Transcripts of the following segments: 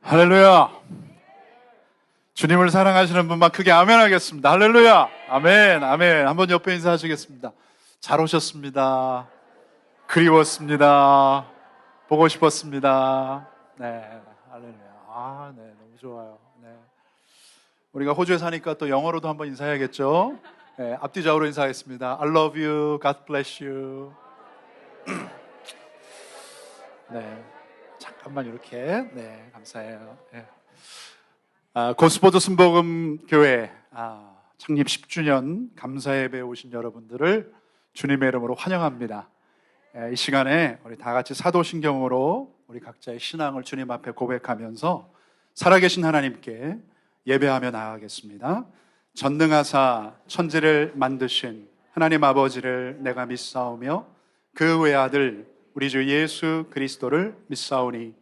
할렐루야. 주님을 사랑하시는 분만 크게 아멘 하겠습니다. 할렐루야. 아멘, 아멘. 한번 옆에 인사하시겠습니다. 잘 오셨습니다. 그리웠습니다. 보고 싶었습니다. 네, 할렐루야. 네, 너무 좋아요. 네. 우리가 호주에 사니까 또 영어로도 한번 인사해야겠죠? 네, 앞뒤좌우로 인사하겠습니다. I love you. God bless you. 네. 잠깐만 이렇게. 네, 감사해요. 네. 고스포드 순복음 교회 창립 10주년 감사 예배에 오신 여러분들을 주님의 이름으로 환영합니다. 이 시간에 우리 다 같이 사도신경으로 우리 각자의 신앙을 주님 앞에 고백하면서 살아계신 하나님께 예배하며 나아가겠습니다. 전능하사 천지를 만드신 하나님 아버지를 내가 믿사오며 그 외아들 우리 주 예수 그리스도를 믿사오니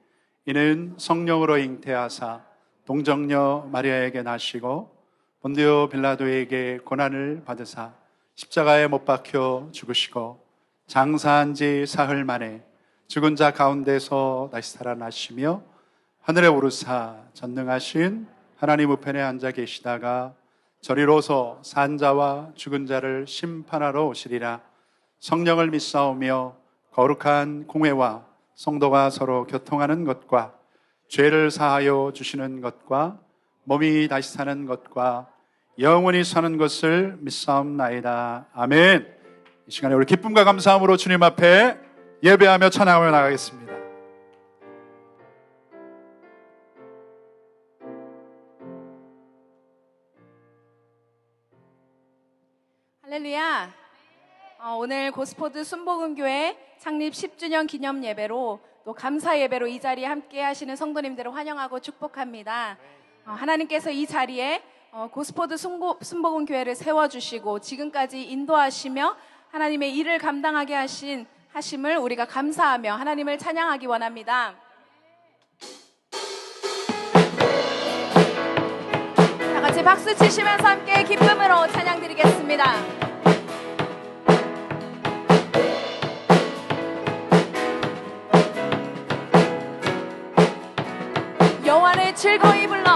이는 성령으로 잉태하사 동정녀 마리아에게 나시고 본디오 빌라도에게 고난을 받으사 십자가에 못 박혀 죽으시고 장사한 지 사흘 만에 죽은 자 가운데서 다시 살아나시며 하늘에 오르사 전능하신 하나님 우편에 앉아 계시다가 저리로서 산 자와 죽은 자를 심판하러 오시리라. 성령을 믿사오며 거룩한 공회와 성도가 서로 교통하는 것과 죄를 사하여 주시는 것과 몸이 다시 사는 것과 영원히 사는 것을 믿사옵나이다. 아멘. 이 시간에 우리 기쁨과 감사함으로 주님 앞에 예배하며 찬양하며 나가겠습니다. 할렐루야. 오늘 고스포드 순복음교회 창립 10주년 기념 예배로 또 감사 예배로 이 자리에 함께 하시는 성도님들을 환영하고 축복합니다. 하나님께서 이 자리에 고스포드 순복음교회를 세워주시고 지금까지 인도하시며 하나님의 일을 감당하게 하심을 우리가 감사하며 하나님을 찬양하기 원합니다. 다 같이 박수 치시면서 함께 기쁨으로 찬양 드리겠습니다. 여호와를 즐거이 불러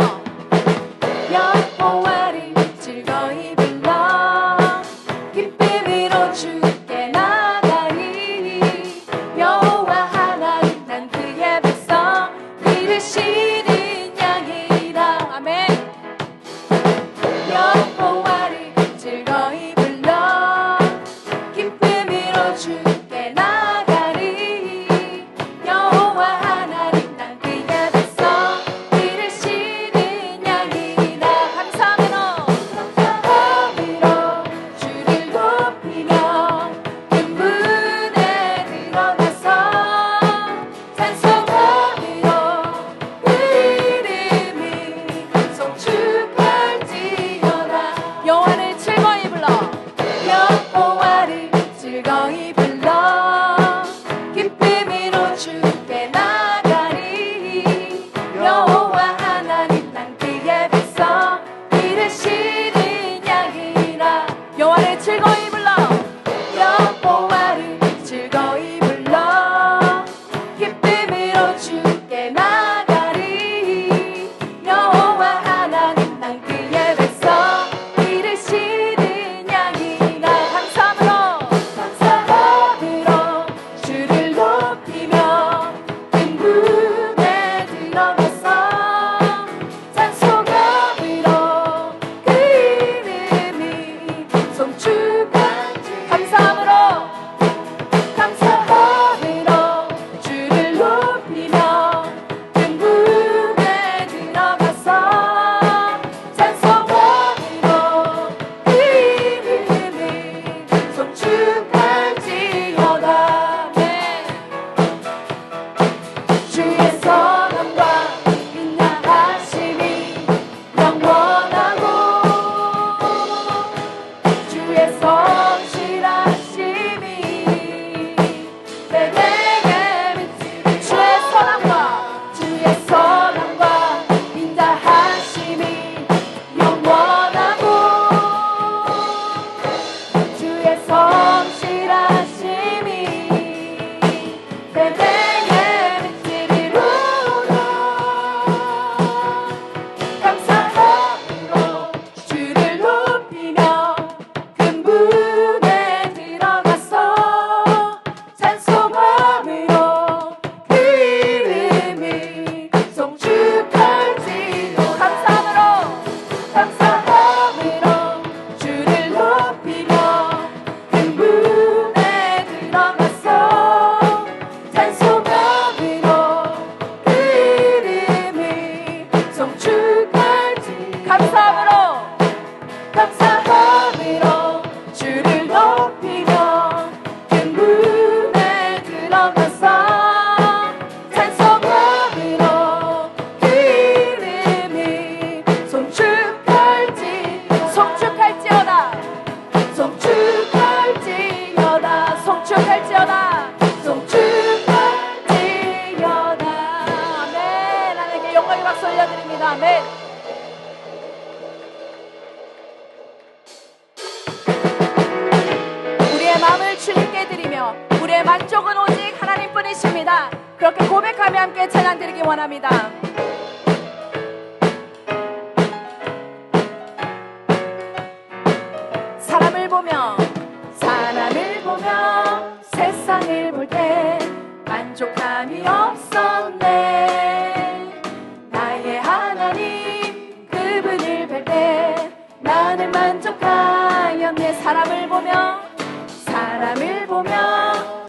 여호와를 즐거이 불러 기쁨으로 주께 나가리 여호와 하나님 난 그의 백성 그를 실은 양이라. 아멘. 여호와를 즐거이 불러 기쁨으로 주께 나가리 여호와 하나님 난 그의 백성 그를 실은 양이라. 감사하며 영광의 박수 올려드립니다. 아멘. 우리의 마음을 주님께 드리며 우리의 만족은 오직 하나님뿐이십니다. 그렇게 고백하며 함께 찬양 드리기 원합니다. 사람을 보며 세상을 볼 때 만족함이 없었네. 나의 하나님 그분을 뵐 때 나는 만족하였네. 사람을 보며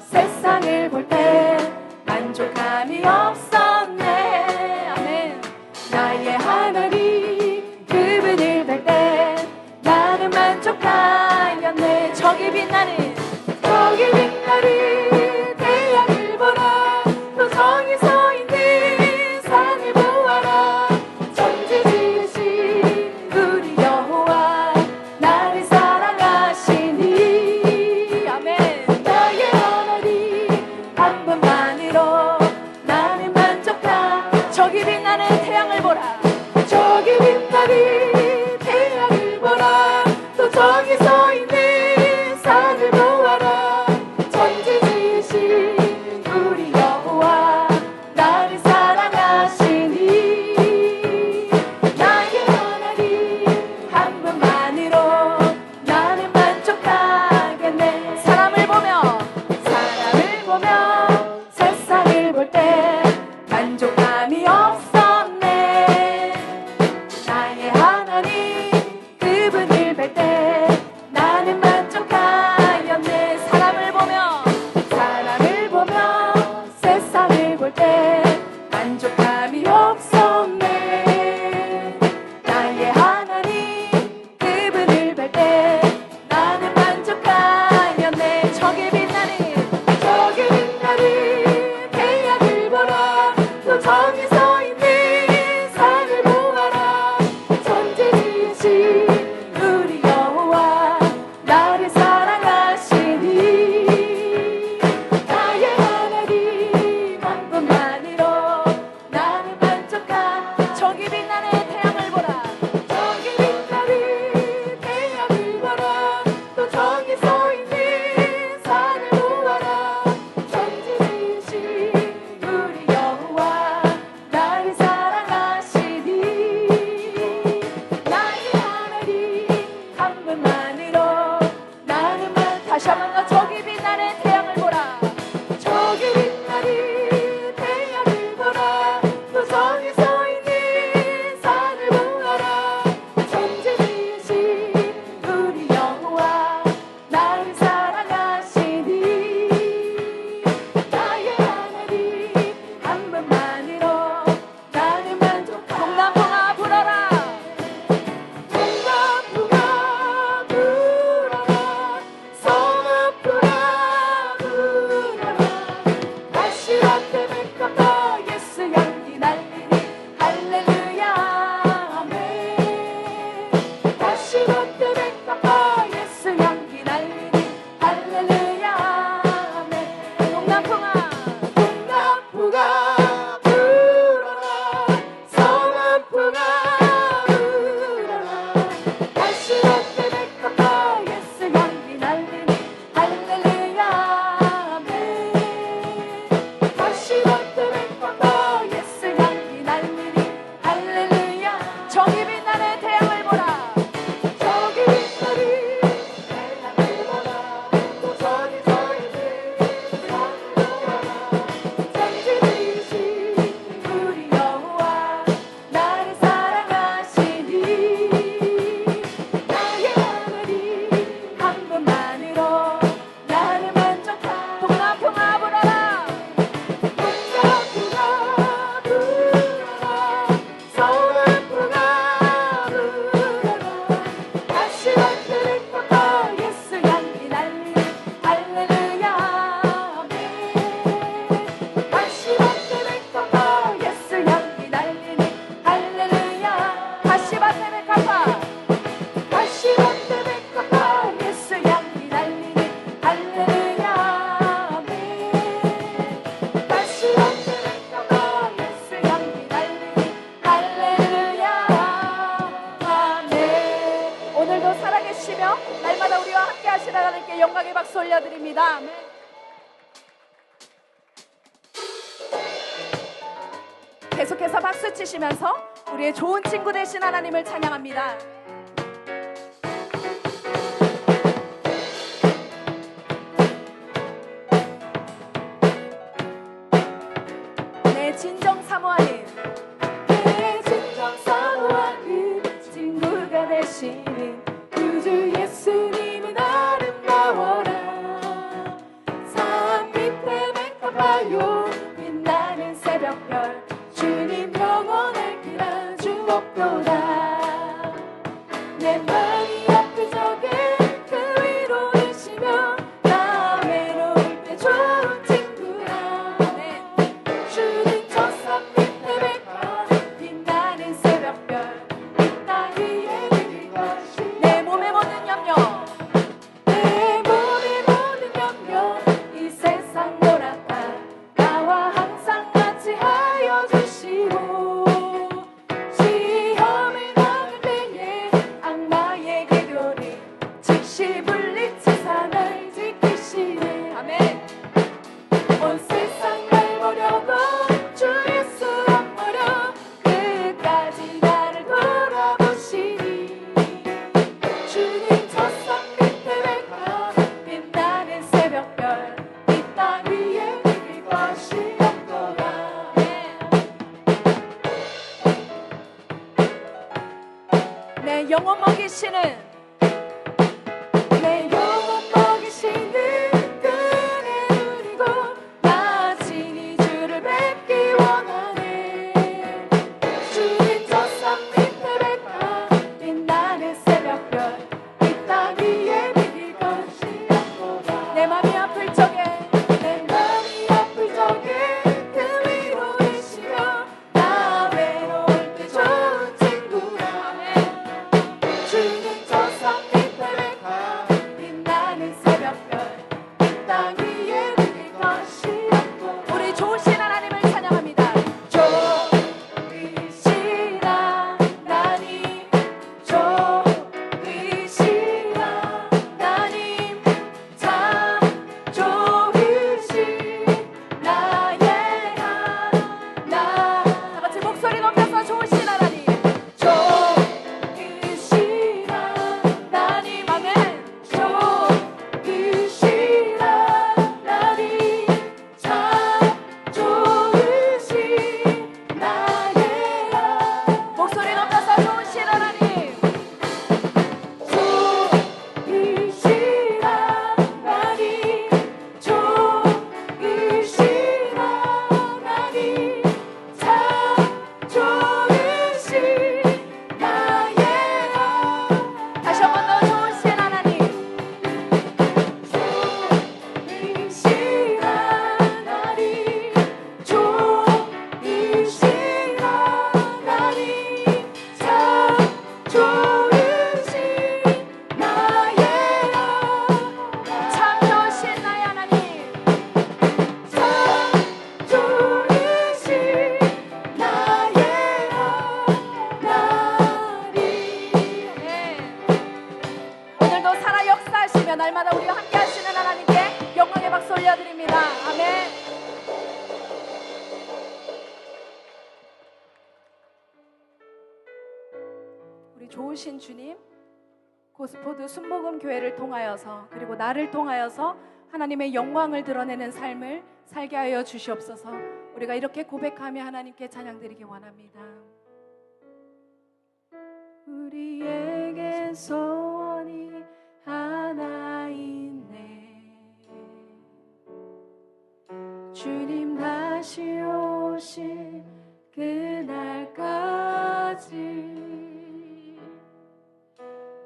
세상을 볼 때 만족함이 없었네. 아멘. 나의 하나님 그분을 뵐 때 나는 만족하였네. 저기 빛나는 태양을 보라. 또 저기 서 있는 산을 보아라. 천지 지으신 우리 여호와 나를 사랑하시니. 아멘. 나의 하나님 한 분만으로 나는 만족하. 저기 빛나는 태양을 보라. 저기 빛나는 태양을 보라. 또 저기 서 있는 산을 보아라. 천지 지으신 우리 여호와 나를 사랑하시니. 나의 하나님 한 분만으로 나는 만족하겠네. 사람을 보며 세상을 볼 때 만족함이 없었네. 나의 하나님 위해 영광의 박수 올려드립니다. 아멘. 계속해서 박수 치시면서 우리의 좋은 친구 되신 하나님을 찬양합니다. 내 진정 사모하는, 내 진정 사모하는 친구가 되시는 구주 예수님은 아름다워라. 산 밑에 맥가봐요 빛나는 새벽별, 주님 영원할 그라 주옵도다. 내 마음이 아플 적에 그 위로 되시며 나 외로울 때 좋은 친구라. 주님 저 산 밑에 백화 빛나는 새벽별, 이 땅 위에 드릴 것이 내 몸의 모든 염려, 내 몸의 모든 염려 이 세상 노랗다 나와 항상 같이 하여 주시고, 시험을 당할 때에 악마의 궤도를 즉시 물리치사 날 지키시네. 아멘. 온 세상 날 버려도 주 예수 안 버려 끝까지 나를 돌아보시니, 주님 저 산 끝에 백화 빛나는 새벽별, 이 땅 위에 드릴 것이 없도다. 내 영혼 먹이시는, 내 영혼 먹이시는 그네 누리고 나 친히 주를 뵙기 원하네. 주님 저 산 밑에 백화 빛나는 새벽별, 이 땅 위에 비길 것이 없도다. 내 맘이 아플 적에, 내 맘이 아플 적에 그 위로 되시며 나 외로울 때 좋은 친구라. 주님 저 산 밑에 백화 빛나는 새벽별, 이 땅 위에 드릴 것이 없고. 우리 좋으신 하나님을 찬양합니다. 좋으신 하나님, 좋으신 하나님, 참 좋으신 나의 하나. 다 같이 목소리 높여서 좋으신 하나님, 좋으신 하나님, 아멘. 좋으신 하나님, 참 좋으신 나의 하나. 목소리 높여서 좋으신 하나님, 좋으신 하나님, 좋으신 하나님, 참 좋으신 나의 하나. 다시 한 번 더 좋으신 하나님, 좋으신 하나님, 좋으신 하나님, 참 좋으신 나의 하나. 참 좋으신 나의 하나님, 참 좋으신 나의 하나님. 오늘도 살아 역사하시며 날마다 우리와 함께 하시는 하나님께 영광의 박수 올려드립니다. 아멘. 우리 좋으신 주님, 고스포드 순복음 교회를 통하여서 그리고 나를 통하여서 하나님의 영광을 드러내는 삶을 살게 하여 주시옵소서. 우리가 이렇게 고백하며 하나님께 찬양드리기 원합니다. 우리에겐 소원이 하나 있네. 주님 다시 오실 그날까지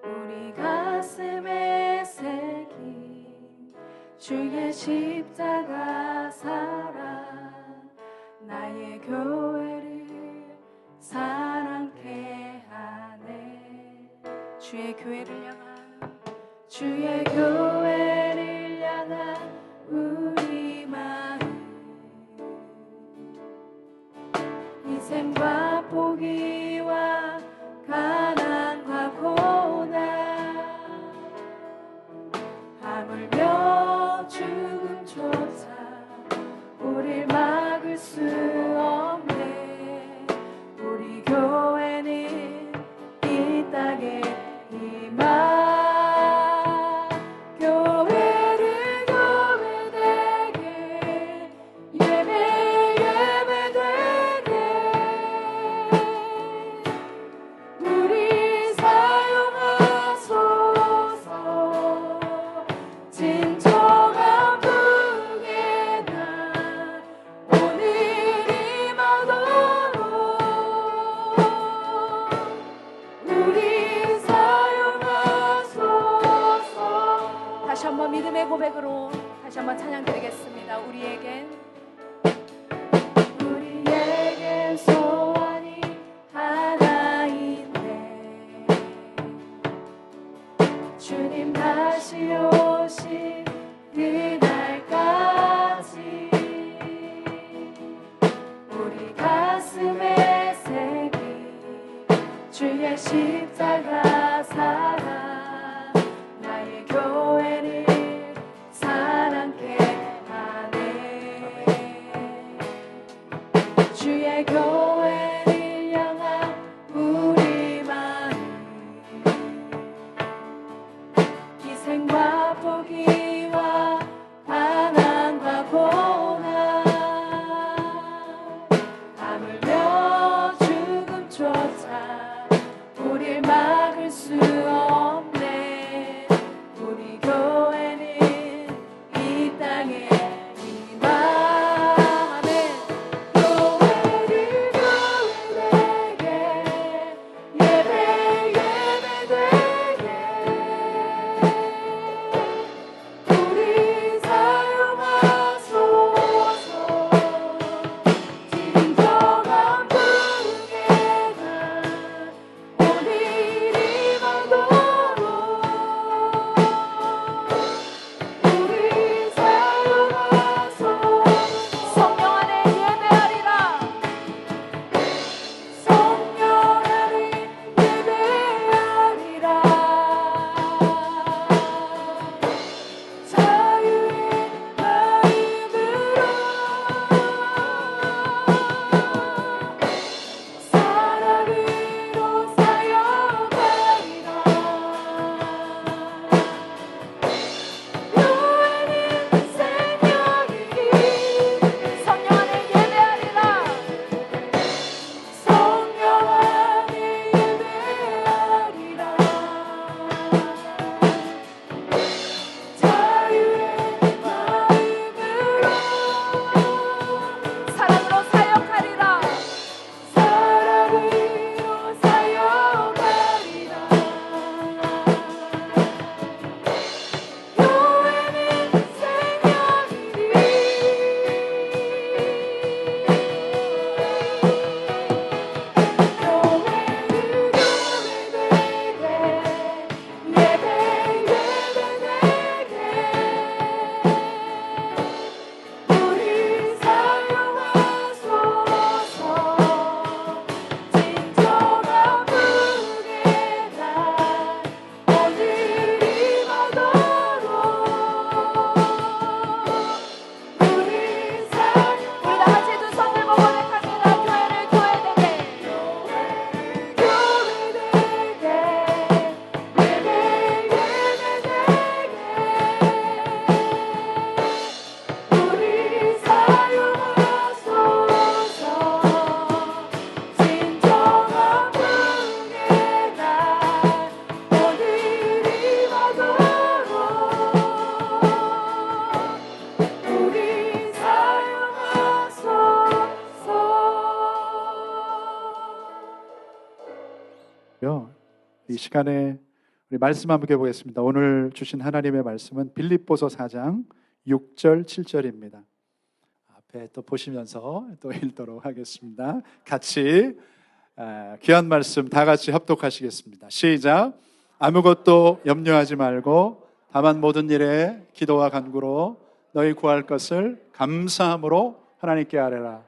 우리 가슴에 새긴 주의 십자가 사랑, 나의 교회를 사랑케 하네. 주의 교회를 향한, 주의 교회를 향한 우리 마음, 희생과 포기와 가난과 고난, 하물 주의 십자가 사랑 나의 교회를 사랑케 하네. 주의 교회를 향한 우리 마음 희생과 포기와 반항과 고난 하물며 죽음조차 우릴 막을 수 없네. 우리 교회는 이 땅에 임하네. 교회를 교회되게 예배 예배되게 우리 사용하소서. 진정한 부흥에 오늘이 마도록 우리 사용하소서. 성령 안에 예배하리라. 성령 안에 예배하리라. 자유의 마음으로 사랑으로 사역하리라. 교회는 생명이니 성령 안에 예배하리라. 성령 안에 예배하리라. 자유의 마음으로 사랑으로 사역하리라. 사랑으로 사역하리라. 교회는 생명이니 우리 사용하소서. 진정한 부흥의 날 오늘이 마도록 우리 다 같이 두 손을 모고 고백합니다. 교회를 교회되게 교회되게 예배 예배되게 우리 사용하소서. 진정한 부흥의 날 오늘이 마도록 우리 사용하소서. 이 시간에 우리 말씀 함께 보겠습니다. 오늘 주신 하나님의 말씀은 빌립보서 4장 6절 7절입니다. 앞에 또 보시면서 또 읽도록 하겠습니다. 같이 귀한 말씀 다 같이 합독하시겠습니다. 시작. 아무것도 염려하지 말고 다만 모든 일에 기도와 간구로 너희 구할 것을 감사함으로 하나님께 아뢰라.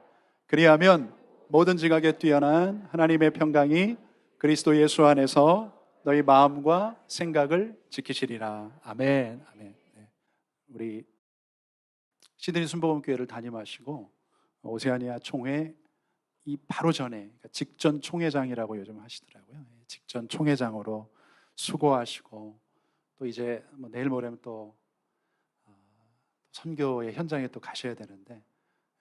그리하면 모든 지각에 뛰어난 하나님의 평강이 그리스도 예수 안에서 너희 마음과 생각을 지키시리라. 아멘. 아멘. 네. 우리 시드니 순복음교회를 담임하시고 오세아니아 총회 이 바로 전에 그러니까 직전 총회장이라고 요즘 하시더라고요. 직전 총회장으로 수고하시고 또 이제 뭐 내일 모레면 또 선교의 현장에 또 가셔야 되는데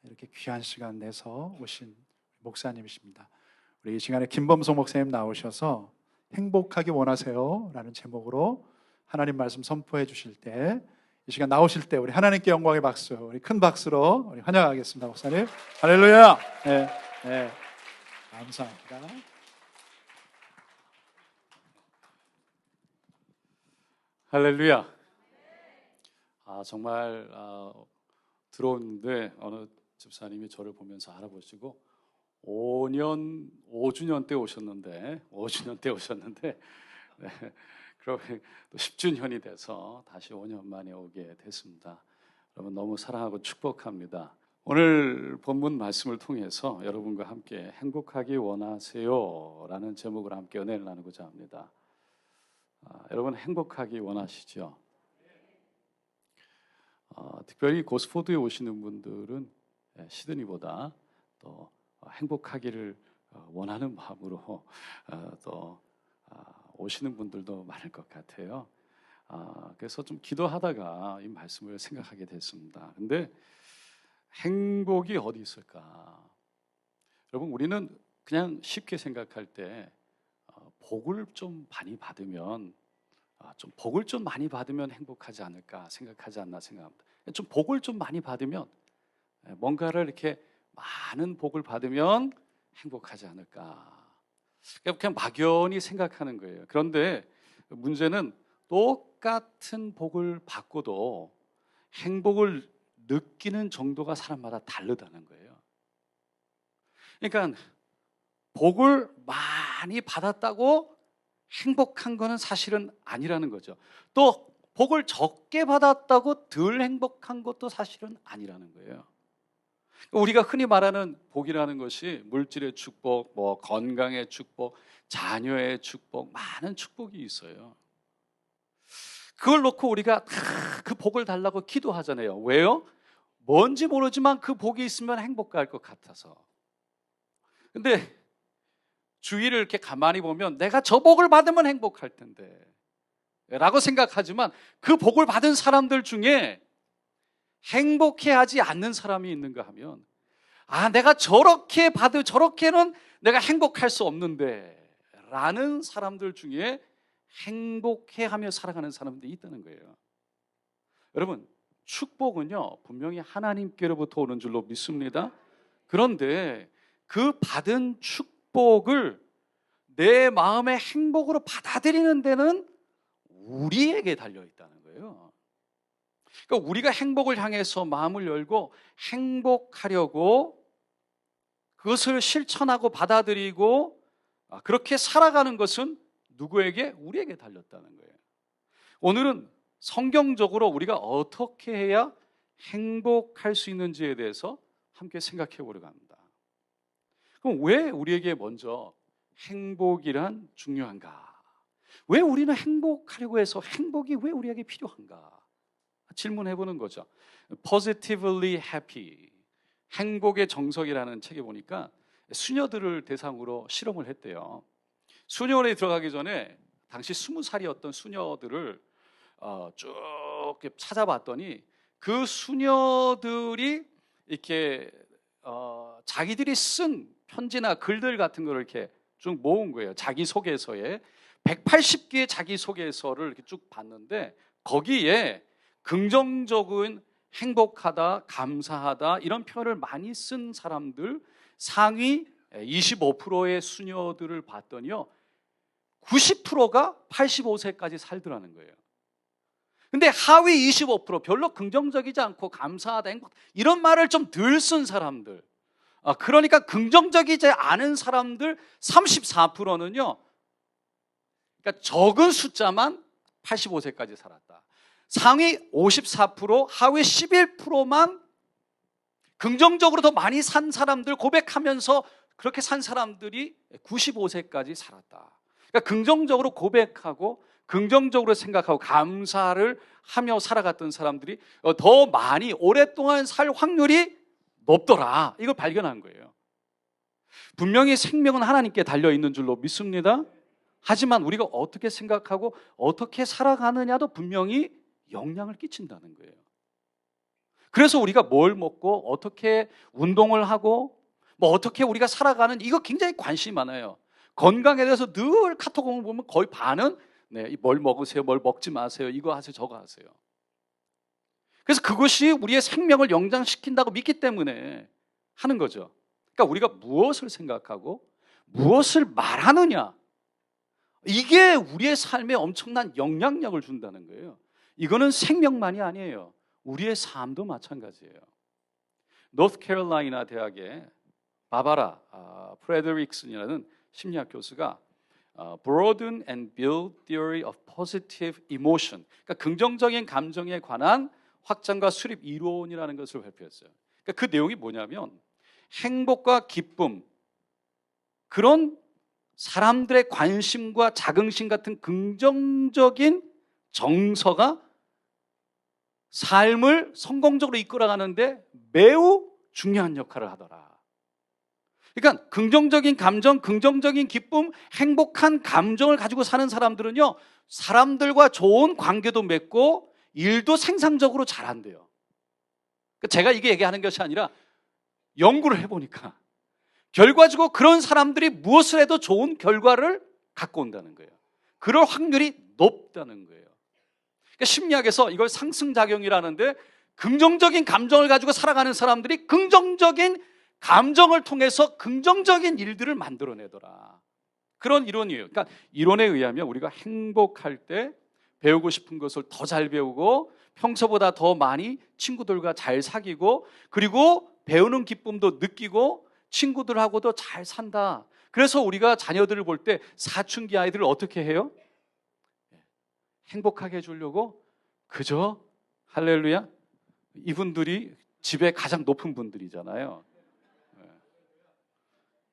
이렇게 귀한 시간 내서 오신 목사님이십니다. 우리 이 시간에 김범성 목사님 나오셔서 행복하기 원하세요 라는 제목으로 하나님 말씀 선포해 주실 때 이 시간 나오실 때 우리 하나님께 영광의 박수, 우리 큰 박수로 우리 환영하겠습니다. 목사님 할렐루야. 네, 네. 감사합니다. 할렐루야. 정말 들어오는데 어느 집사님이 저를 보면서 알아보시고 5주년 때 오셨는데 네, 그러면 또 10주년이 돼서 다시 5년 만에 오게 됐습니다. 여러분 너무 사랑하고 축복합니다. 오늘 본문 말씀을 통해서 여러분과 함께 행복하기 원하세요? 라는 제목으로 함께 은혜를 나누고자 합니다. 여러분 행복하기 원하시죠? 특별히 고스포드에 오시는 분들은 시드니보다 또 행복하기를 원하는 마음으로 또 오시는 분들도 많을 것 같아요. 그래서 좀 기도하다가 이 말씀을 생각하게 됐습니다. 근데 행복이 어디 있을까? 여러분 우리는 그냥 쉽게 생각할 때 복을 좀 많이 받으면 복을 좀 많이 받으면 행복하지 않을까 생각하지 않나 생각합니다. 좀 복을 좀 많이 받으면 뭔가를 이렇게 많은 복을 받으면 행복하지 않을까 그냥 막연히 생각하는 거예요. 그런데 문제는 똑같은 복을 받고도 행복을 느끼는 정도가 사람마다 다르다는 거예요. 그러니까 복을 많이 받았다고 행복한 거는 사실은 아니라는 거죠. 또 복을 적게 받았다고 덜 행복한 것도 사실은 아니라는 거예요. 우리가 흔히 말하는 복이라는 것이 물질의 축복, 뭐 건강의 축복, 자녀의 축복, 많은 축복이 있어요. 그걸 놓고 우리가 그 복을 달라고 기도하잖아요. 왜요? 뭔지 모르지만 그 복이 있으면 행복할 것 같아서. 근데 주위를 이렇게 가만히 보면 내가 저 복을 받으면 행복할 텐데 라고 생각하지만 그 복을 받은 사람들 중에 행복해하지 않는 사람이 있는가 하면 내가 저렇게는 내가 행복할 수 없는데 라는 사람들 중에 행복해하며 살아가는 사람들이 있다는 거예요. 여러분 축복은요 분명히 하나님께로부터 오는 줄로 믿습니다. 그런데 그 받은 축복을 내 마음의 행복으로 받아들이는 데는 우리에게 달려있다는 거예요. 그러니까 우리가 행복을 향해서 마음을 열고 행복하려고 그것을 실천하고 받아들이고 그렇게 살아가는 것은 누구에게? 우리에게 달렸다는 거예요. 오늘은 성경적으로 우리가 어떻게 해야 행복할 수 있는지에 대해서 함께 생각해 보려고 합니다. 그럼 왜 우리에게 먼저 행복이란 중요한가? 왜 우리는 행복하려고 해서 행복이 왜 우리에게 필요한가? 질문해 보는 거죠. Positively Happy, 행복의 정석이라는 책에 보니까 수녀들을 대상으로 실험을 했대요. 수녀원에 들어가기 전에 당시 20살이었던 수녀들을 쭉 이렇게 찾아봤더니 그 수녀들이 이렇게 자기들이 쓴 편지나 글들 같은 거를 이렇게 쭉 모은 거예요. 자기소개서에 180개의 자기소개서를 이렇게 쭉 봤는데 거기에 긍정적인 행복하다, 감사하다 이런 표현을 많이 쓴 사람들 상위 25%의 수녀들을 봤더니요 90%가 85세까지 살더라는 거예요. 근데 하위 25% 별로 긍정적이지 않고 감사하다, 행복 이런 말을 좀 덜 쓴 사람들 그러니까 긍정적이지 않은 사람들 34%는요 그러니까 적은 숫자만 85세까지 살았다. 상위 54%, 하위 11%만 긍정적으로 더 많이 산 사람들 고백하면서 그렇게 산 사람들이 95세까지 살았다. 그러니까 긍정적으로 고백하고 긍정적으로 생각하고 감사를 하며 살아갔던 사람들이 더 많이 오랫동안 살 확률이 높더라. 이걸 발견한 거예요. 분명히 생명은 하나님께 달려있는 줄로 믿습니다. 하지만 우리가 어떻게 생각하고 어떻게 살아가느냐도 분명히 영향을 끼친다는 거예요. 그래서 우리가 뭘 먹고 어떻게 운동을 하고 뭐 어떻게 우리가 살아가는 이거 굉장히 관심이 많아요. 건강에 대해서 늘 카톡을 보면 거의 반은 뭘 먹으세요, 뭘 먹지 마세요, 이거 하세요, 저거 하세요. 그래서 그것이 우리의 생명을 연장시킨다고 믿기 때문에 하는 거죠. 그러니까 우리가 무엇을 생각하고 무엇을 말하느냐 이게 우리의 삶에 엄청난 영향력을 준다는 거예요. 이거는 생명만이 아니에요. 우리의 삶도 마찬가지예요. 노스캐롤라이나 대학의 바바라 프레드릭슨이라는 심리학 교수가 Broaden and Build Theory of Positive Emotion, 그러니까 긍정적인 감정에 관한 확장과 수립 이론이라는 것을 발표했어요. 그러니까 그 내용이 뭐냐면 행복과 기쁨, 그런 사람들의 관심과 자긍심 같은 긍정적인 정서가 삶을 성공적으로 이끌어가는데 매우 중요한 역할을 하더라. 그러니까 긍정적인 감정, 긍정적인 기쁨, 행복한 감정을 가지고 사는 사람들은요, 사람들과 좋은 관계도 맺고 일도 생산적으로 잘한대요. 그러니까 제가 이게 얘기하는 것이 아니라 연구를 해보니까 결과적으로 그런 사람들이 무엇을 해도 좋은 결과를 갖고 온다는 거예요. 그럴 확률이 높다는 거예요. 그러니까 심리학에서 이걸 상승작용이라는데, 긍정적인 감정을 가지고 살아가는 사람들이 긍정적인 감정을 통해서 긍정적인 일들을 만들어내더라. 그런 이론이에요. 그러니까 이론에 의하면 우리가 행복할 때 배우고 싶은 것을 더 잘 배우고 평소보다 더 많이 친구들과 잘 사귀고, 그리고 배우는 기쁨도 느끼고 친구들하고도 잘 산다. 그래서 우리가 자녀들을 볼 때 사춘기 아이들을 어떻게 해요? 행복하게 해주려고 그저 할렐루야, 이분들이 집에 가장 높은 분들이잖아요.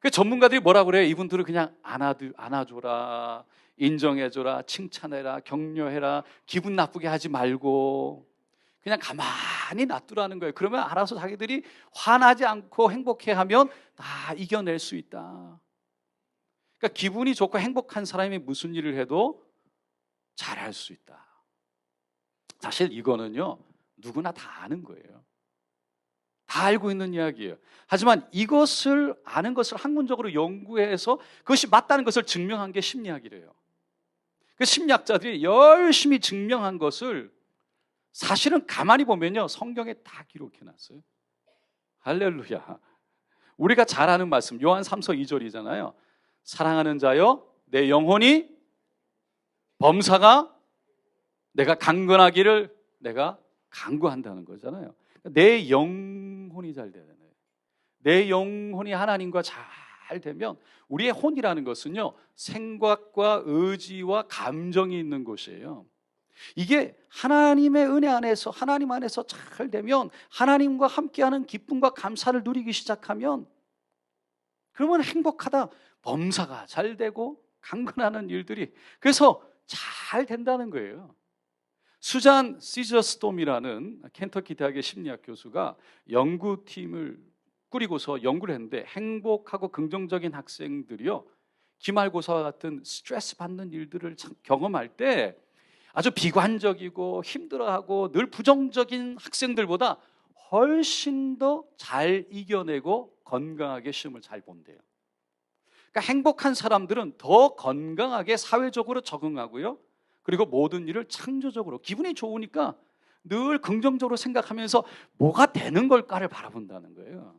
그 전문가들이 뭐라 그래요? 이분들을 그냥 안아줘라, 인정해줘라, 칭찬해라, 격려해라, 기분 나쁘게 하지 말고 그냥 가만히 놔두라는 거예요. 그러면 알아서 자기들이 화나지 않고 행복해하면 다 이겨낼 수 있다. 그러니까 기분이 좋고 행복한 사람이 무슨 일을 해도 잘할 수 있다. 사실 이거는요, 누구나 다 아는 거예요. 다 알고 있는 이야기예요. 하지만 이것을 아는 것을 학문적으로 연구해서 그것이 맞다는 것을 증명한 게 심리학이래요. 그 심리학자들이 열심히 증명한 것을 사실은 가만히 보면요, 성경에 다 기록해놨어요. 할렐루야. 우리가 잘 아는 말씀, 요한 3서 2절이잖아요. 사랑하는 자여, 내 영혼이 범사가 내가 강건하기를 내가 간구한다는 거잖아요. 내 영혼이 잘 되는 거예요. 내 영혼이 하나님과 잘 되면, 우리의 혼이라는 것은요, 생각과 의지와 감정이 있는 곳이에요. 이게 하나님의 은혜 안에서, 하나님 안에서 잘 되면, 하나님과 함께하는 기쁨과 감사를 누리기 시작하면, 그러면 행복하다, 범사가 잘 되고 강건하는 일들이 그래서 잘 된다는 거예요. 수잔 시저스톰이라는 켄터키 대학의 심리학 교수가 연구팀을 꾸리고서 연구를 했는데, 행복하고 긍정적인 학생들이요, 기말고사와 같은 스트레스 받는 일들을 경험할 때 아주 비관적이고 힘들어하고 늘 부정적인 학생들보다 훨씬 더 잘 이겨내고 건강하게 시험을 잘 본대요. 그러니까 행복한 사람들은 더 건강하게 사회적으로 적응하고요, 그리고 모든 일을 창조적으로, 기분이 좋으니까 늘 긍정적으로 생각하면서 뭐가 되는 걸까를 바라본다는 거예요.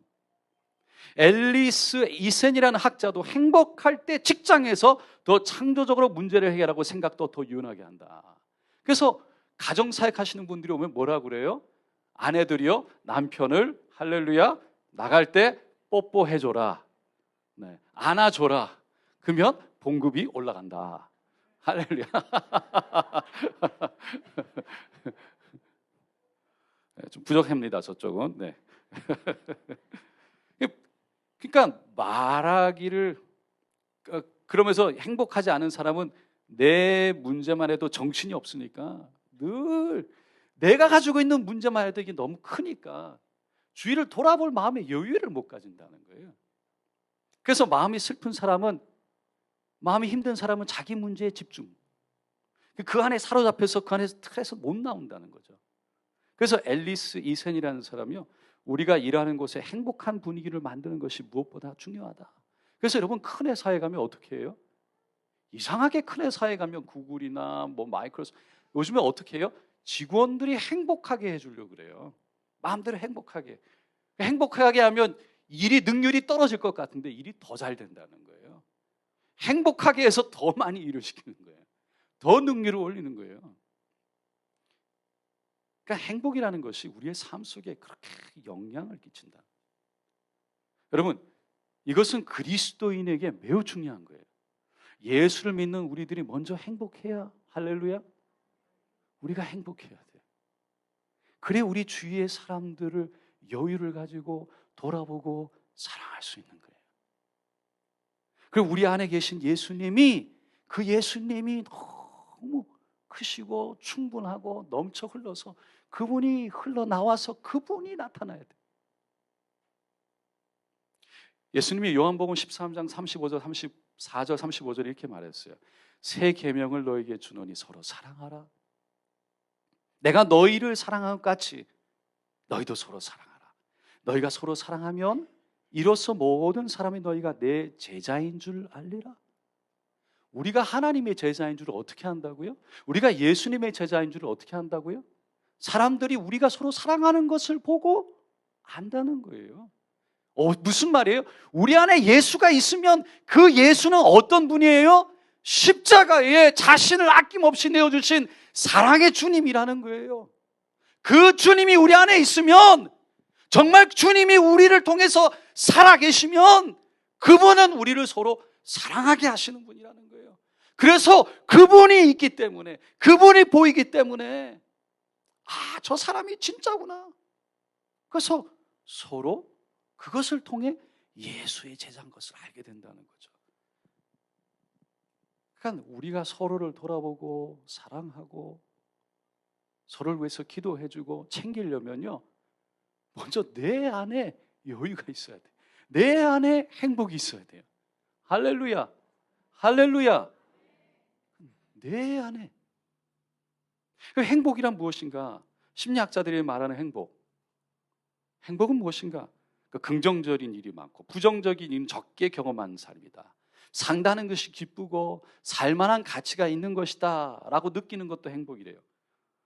앨리스 이센이라는 학자도 행복할 때 직장에서 더 창조적으로 문제를 해결하고 생각도 더 유연하게 한다. 그래서 가정사역 하시는 분들이 오면 뭐라 그래요? 아내들이요, 남편을 할렐루야 나갈 때 뽀뽀해줘라, 네, 안아줘라. 그러면 봉급이 올라간다. 할렐루야. 좀 부족합니다, 저쪽은. 네. 그러니까 말하기를, 그러면서 행복하지 않은 사람은 내 문제만 해도 정신이 없으니까, 늘 내가 가지고 있는 문제만 해도 이게 너무 크니까 주위를 돌아볼 마음의 여유를 못 가진다는 거예요. 그래서 마음이 슬픈 사람은, 마음이 힘든 사람은 자기 문제에 집중, 그 안에 사로잡혀서 그 안에서 틀에서 못 나온다는 거죠. 그래서 앨리스 이센이라는 사람이요, 우리가 일하는 곳에 행복한 분위기를 만드는 것이 무엇보다 중요하다. 그래서 여러분, 큰 회사에 가면 어떻게 해요? 이상하게 큰 회사에 가면 구글이나 뭐 마이크로소프트, 요즘에 어떻게 해요? 직원들이 행복하게 해주려고 그래요. 마음대로 행복하게. 행복하게 하면 일이 능률이 떨어질 것 같은데 일이 더 잘 된다는 거예요. 행복하게 해서 더 많이 일을 시키는 거예요. 더 능률을 올리는 거예요. 그러니까 행복이라는 것이 우리의 삶 속에 그렇게 영향을 끼친다. 여러분, 이것은 그리스도인에게 매우 중요한 거예요. 예수를 믿는 우리들이 먼저 행복해야, 할렐루야, 우리가 행복해야 돼요. 그래 우리 주위의 사람들을 여유를 가지고 돌아보고 사랑할 수 있는 거예요. 그리고 우리 안에 계신 예수님이, 그 예수님이 너무 크시고 충분하고 넘쳐 흘러서 그분이 흘러나와서 그분이 나타나야 돼요. 예수님이 요한복음 13장 35절 34절 35절에 이렇게 말했어요. 새 계명을 너에게 주노니 서로 사랑하라. 내가 너희를 사랑한 것 같이 너희도 서로 사랑하라. 너희가 서로 사랑하면 이로써 모든 사람이 너희가 내 제자인 줄 알리라. 우리가 하나님의 제자인 줄 어떻게 안다고요? 우리가 예수님의 제자인 줄 어떻게 안다고요? 사람들이 우리가 서로 사랑하는 것을 보고 안다는 거예요. 무슨 말이에요? 우리 안에 예수가 있으면 그 예수는 어떤 분이에요? 십자가에 자신을 아낌없이 내어주신 사랑의 주님이라는 거예요. 그 주님이 우리 안에 있으면, 정말 주님이 우리를 통해서 살아계시면 그분은 우리를 서로 사랑하게 하시는 분이라는 거예요. 그래서 그분이 있기 때문에, 그분이 보이기 때문에 저 사람이 진짜구나. 그래서 서로 그것을 통해 예수의 제자인 것을 알게 된다는 거죠. 그러니까 우리가 서로를 돌아보고 사랑하고 서로를 위해서 기도해주고 챙기려면요, 먼저 내 안에 여유가 있어야 돼요. 내 안에 행복이 있어야 돼요. 할렐루야, 할렐루야. 내 안에. 그 행복이란 무엇인가? 심리학자들이 말하는 행복은 무엇인가? 긍정적인 일이 많고 부정적인 일은 적게 경험하는 삶이다. 산다는 것이 기쁘고 살만한 가치가 있는 것이다 라고 느끼는 것도 행복이래요.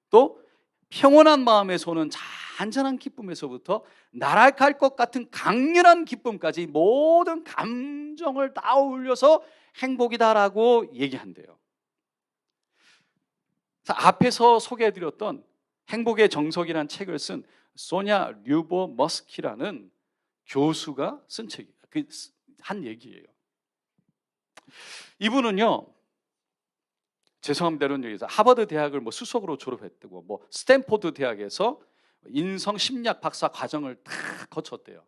또 평온한 마음에서 오는 잔잔한 기쁨에서부터 날아갈 것 같은 강렬한 기쁨까지 모든 감정을 다 어울려서 행복이다라고 얘기한대요. 앞에서 소개해드렸던 행복의 정석이라는 책을 쓴 소냐 류버머스키라는 교수가 쓴 책이에요. 한 얘기예요. 이분은요, 죄송합니다 이런 얘기죠. 하버드 대학을 수석으로 졸업했고 스탠포드 대학에서 인성 심리학 박사 과정을 다 거쳤대요.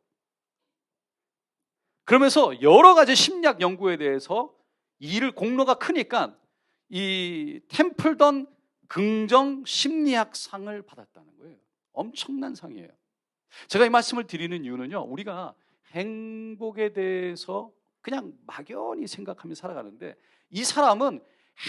그러면서 여러 가지 심리학 연구에 대해서 일을 공로가 크니까 이 템플던 긍정 심리학 상을 받았다는 거예요. 엄청난 상이에요. 제가 이 말씀을 드리는 이유는요, 우리가 행복에 대해서 그냥 막연히 생각하며 살아가는데, 이 사람은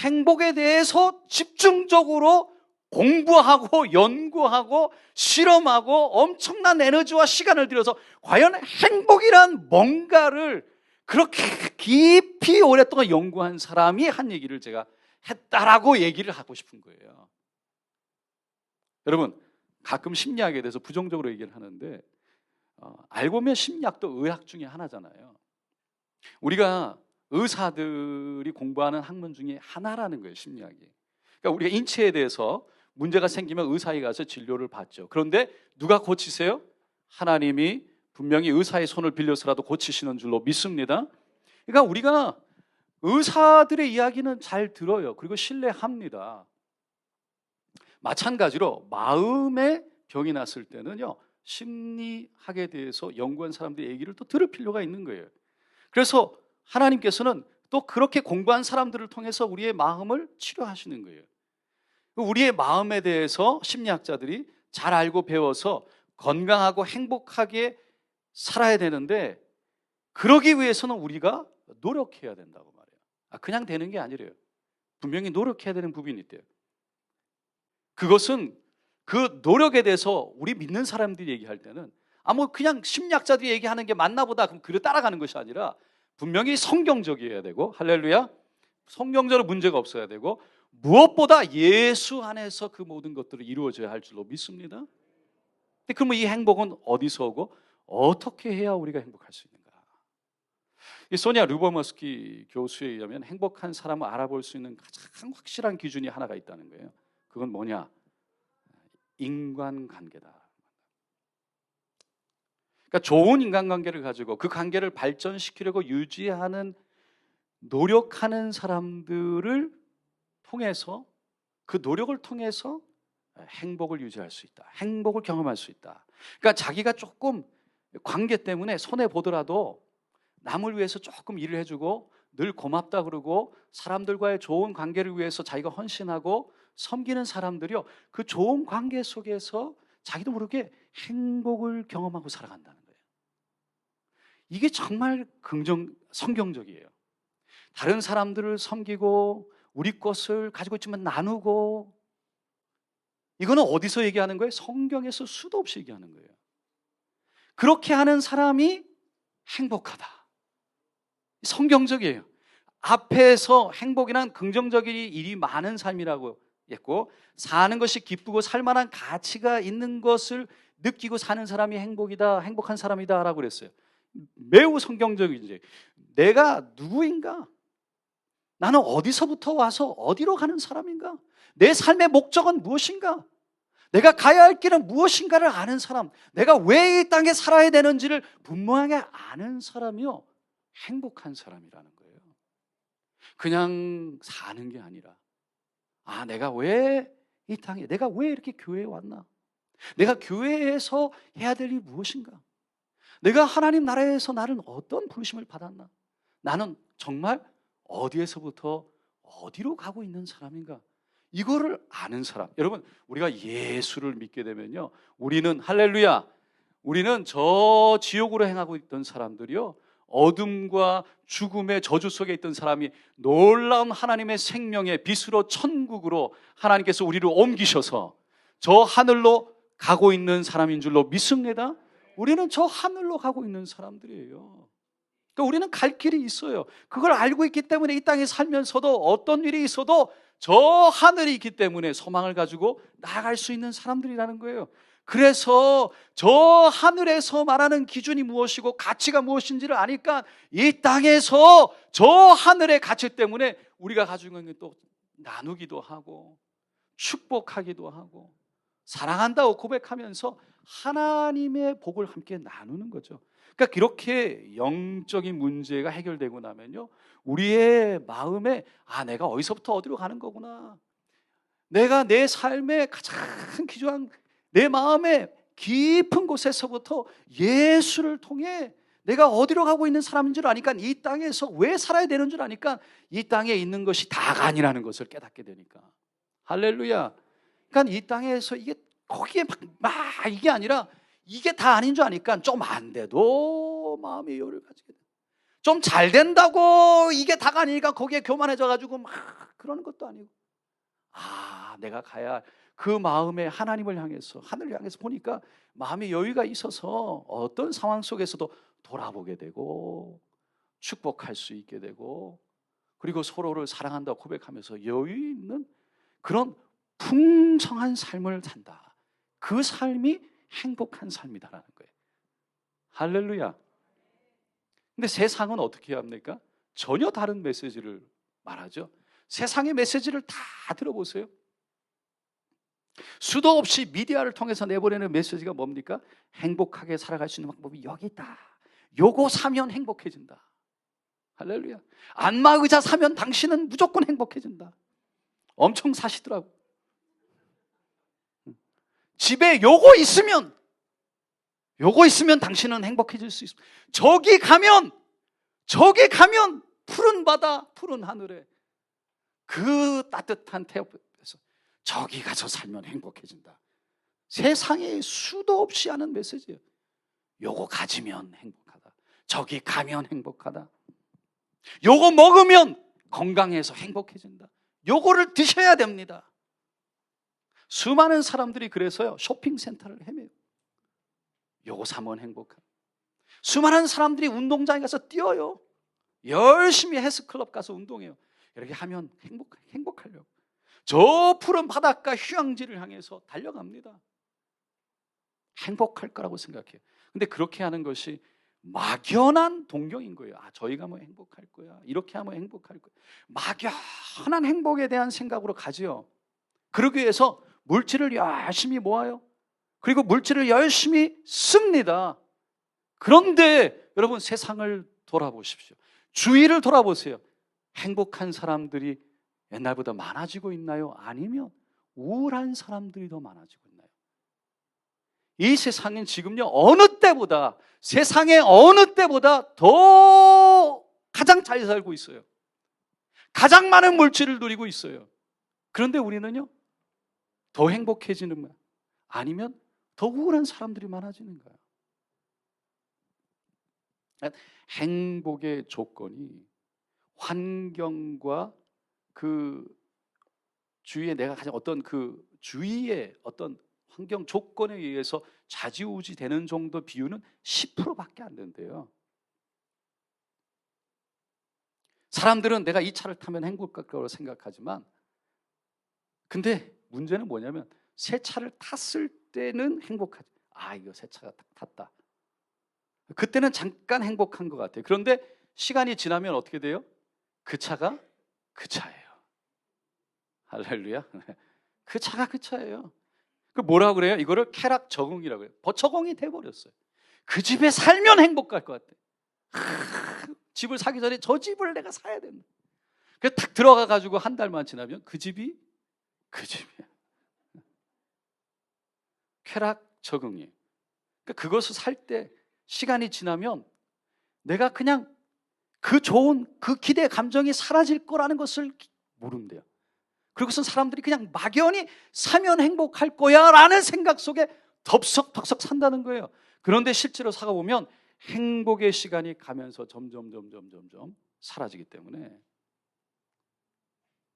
행복에 대해서 집중적으로 공부하고 연구하고 실험하고 엄청난 에너지와 시간을 들여서 과연 행복이란 뭔가를 그렇게 깊이 오랫동안 연구한 사람이 한 얘기를 제가 했다라고 얘기를 하고 싶은 거예요. 여러분, 가끔 심리학에 대해서 부정적으로 얘기를 하는데 알고 보면 심리학도 의학 중에 하나잖아요. 우리가 의사들이 공부하는 학문 중에 하나라는 거예요, 심리학이. 그러니까 우리가 인체에 대해서 문제가 생기면 의사에 가서 진료를 받죠. 그런데 누가 고치세요? 하나님이 분명히 의사의 손을 빌려서라도 고치시는 줄로 믿습니다. 그러니까 우리가 의사들의 이야기는 잘 들어요. 그리고 신뢰합니다. 마찬가지로 마음의 병이 났을 때는요, 심리학에 대해서 연구한 사람들의 얘기를 또 들을 필요가 있는 거예요. 그래서 하나님께서는 또 그렇게 공부한 사람들을 통해서 우리의 마음을 치료하시는 거예요. 우리의 마음에 대해서 심리학자들이 잘 알고 배워서 건강하고 행복하게 살아야 되는데, 그러기 위해서는 우리가 노력해야 된다고 말해요. 그냥 되는 게 아니래요. 분명히 노력해야 되는 부분이 있대요. 그것은 그 노력에 대해서 우리 믿는 사람들이 얘기할 때는 그냥 심리학자들이 얘기하는 게 맞나 보다, 그럼 그를 따라가는 것이 아니라 분명히 성경적이어야 되고, 할렐루야, 성경적으로 문제가 없어야 되고, 무엇보다 예수 안에서 그 모든 것들을 이루어져야 할 줄로 믿습니다. 근데 그러면 이 행복은 어디서 오고 어떻게 해야 우리가 행복할 수 있는가? 이 소냐 류버머스키 교수에 의하면 행복한 사람을 알아볼 수 있는 가장 확실한 기준이 하나가 있다는 거예요. 그건 뭐냐? 인간관계다. 그러니까 좋은 인간관계를 가지고 그 관계를 발전시키려고 유지하는, 노력하는 사람들을 통해서, 그 노력을 통해서 행복을 유지할 수 있다. 행복을 경험할 수 있다. 그러니까 자기가 조금 관계 때문에 손해 보더라도 남을 위해서 조금 일을 해주고 늘 고맙다 그러고 사람들과의 좋은 관계를 위해서 자기가 헌신하고 섬기는 사람들이요, 그 좋은 관계 속에서 자기도 모르게 행복을 경험하고 살아간다는 거예요. 이게 정말 성경적이에요. 다른 사람들을 섬기고 우리 것을 가지고 있지만 나누고, 이거는 어디서 얘기하는 거예요? 성경에서 수도 없이 얘기하는 거예요. 그렇게 하는 사람이 행복하다. 성경적이에요. 앞에서 행복이란 긍정적인 일이 많은 삶이라고 했고, 사는 것이 기쁘고 살만한 가치가 있는 것을 느끼고 사는 사람이 행복이다, 행복한 사람이다 라고 그랬어요. 매우 성경적이지. 내가 누구인가? 나는 어디서부터 와서 어디로 가는 사람인가? 내 삶의 목적은 무엇인가? 내가 가야 할 길은 무엇인가를 아는 사람, 내가 왜 이 땅에 살아야 되는지를 분명하게 아는 사람이요, 행복한 사람이라는 거예요. 그냥 사는 게 아니라, 내가 왜 이 땅에, 내가 왜 이렇게 교회에 왔나? 내가 교회에서 해야 될 일이 무엇인가? 내가 하나님 나라에서 나는 어떤 부르심을 받았나? 나는 정말 어디에서부터 어디로 가고 있는 사람인가? 이거를 아는 사람. 여러분, 우리가 예수를 믿게 되면요, 우리는 할렐루야, 우리는 저 지옥으로 행하고 있던 사람들이요, 어둠과 죽음의 저주 속에 있던 사람이 놀라운 하나님의 생명의 빛으로 천국으로 하나님께서 우리를 옮기셔서 저 하늘로 가고 있는 사람인 줄로 믿습니다. 우리는 저 하늘로 가고 있는 사람들이에요. 그러니까 우리는 갈 길이 있어요. 그걸 알고 있기 때문에 이 땅에 살면서도 어떤 일이 있어도 저 하늘이 있기 때문에 소망을 가지고 나아갈 수 있는 사람들이라는 거예요. 그래서 저 하늘에서 말하는 기준이 무엇이고 가치가 무엇인지를 아니까 이 땅에서 저 하늘의 가치 때문에 우리가 가지고 있는 게 또 나누기도 하고 축복하기도 하고 사랑한다고 고백하면서 하나님의 복을 함께 나누는 거죠. 그러니까 이렇게 영적인 문제가 해결되고 나면요, 우리의 마음에 내가 어디서부터 어디로 가는 거구나, 내가 내 삶의 가장 귀중한 내 마음의 깊은 곳에서부터 예수를 통해 내가 어디로 가고 있는 사람인 줄 아니까, 이 땅에서 왜 살아야 되는 줄 아니까 이 땅에 있는 것이 다가 아니라는 것을 깨닫게 되니까, 할렐루야. 그러니까 이 땅에서 이게 거기에 막 이게 아니라 이게 다 아닌 줄 아니까 좀 안 돼도 마음의 여유를 가지게 돼. 좀 잘 된다고 이게 다가 아니니까 거기에 교만해져 가지고 막 그러는 것도 아니고, 내가 가야 그 마음에 하나님을 향해서, 하늘을 향해서 보니까 마음의 여유가 있어서 어떤 상황 속에서도 돌아보게 되고 축복할 수 있게 되고, 그리고 서로를 사랑한다고 고백하면서 여유 있는 그런 풍성한 삶을 산다. 그 삶이 행복한 삶이다라는 거예요. 할렐루야. 근데 세상은 어떻게 합니까? 전혀 다른 메시지를 말하죠. 세상의 메시지를 다 들어보세요. 수도 없이 미디어를 통해서 내보내는 메시지가 뭡니까? 행복하게 살아갈 수 있는 방법이 여기 있다. 요거 사면 행복해진다. 할렐루야. 안마의자 사면 당신은 무조건 행복해진다. 엄청 사시더라고. 집에 요거 있으면 당신은 행복해질 수 있어. 저기 가면 푸른 바다, 푸른 하늘에 그 따뜻한 태엽에서 저기 가서 살면 행복해진다. 세상에 수도 없이 하는 메시지예요. 요거 가지면 행복하다. 저기 가면 행복하다. 요거 먹으면 건강해서 행복해진다. 요거를 드셔야 됩니다. 수많은 사람들이 그래서요, 쇼핑센터를 헤매요. 요거 사면 행복하다. 수많은 사람들이 운동장에 가서 뛰어요. 열심히 헬스클럽 가서 운동해요. 이렇게 하면 행복하려고. 저 푸른 바닷가 휴양지를 향해서 달려갑니다. 행복할 거라고 생각해요. 근데 그렇게 하는 것이 막연한 동경인 거예요. 저희 가면 행복할 거야. 이렇게 하면 행복할 거야. 막연한 행복에 대한 생각으로 가지요. 그러기 위해서 물질을 열심히 모아요. 그리고 물질을 열심히 씁니다. 그런데 여러분, 세상을 돌아보십시오. 주위를 돌아보세요. 행복한 사람들이 옛날보다 많아지고 있나요? 아니면 우울한 사람들이 더 많아지고 있나요? 이 세상은 지금요, 어느 때보다, 세상의 어느 때보다 더 가장 잘 살고 있어요. 가장 많은 물질을 누리고 있어요. 그런데 우리는요, 더 행복해지는 거야. 아니면 더 우울한 사람들이 많아지는 거야. 행복의 조건이 환경과 그 주위에 내가 가진 어떤 그 주위의 어떤 환경 조건에 의해서 좌지우지 되는 정도 비율은 10%밖에 안 된대요. 사람들은 내가 이 차를 타면 행복할 거라고 생각하지만, 근데 문제는 뭐냐면 새 차를 탔을 때는 행복하지. 아, 이거 새 차가 딱 탔다. 그때는 잠깐 행복한 것 같아요. 그런데 시간이 지나면 어떻게 돼요? 그 차가 그 차예요. 할렐루야. 그 차가 그 차예요. 그 뭐라고 그래요? 이거를 쾌락 적응이라고 해요. 적응이 돼버렸어요. 그 집에 살면 행복할 것 같아. 집을 사기 전에 저 집을 내가 사야 된다. 그래서 딱 들어가가지고 한 달만 지나면 그 집이 그 집이야. 쾌락 적응이에요. 그러니까 그것을 살 때 시간이 지나면 내가 그냥 그 좋은 그 기대 감정이 사라질 거라는 것을 모른대요. 그리고선 사람들이 그냥 막연히 사면 행복할 거야 라는 생각 속에 덥석덥석 산다는 거예요. 그런데 실제로 살아보면 행복의 시간이 가면서 점점 사라지기 때문에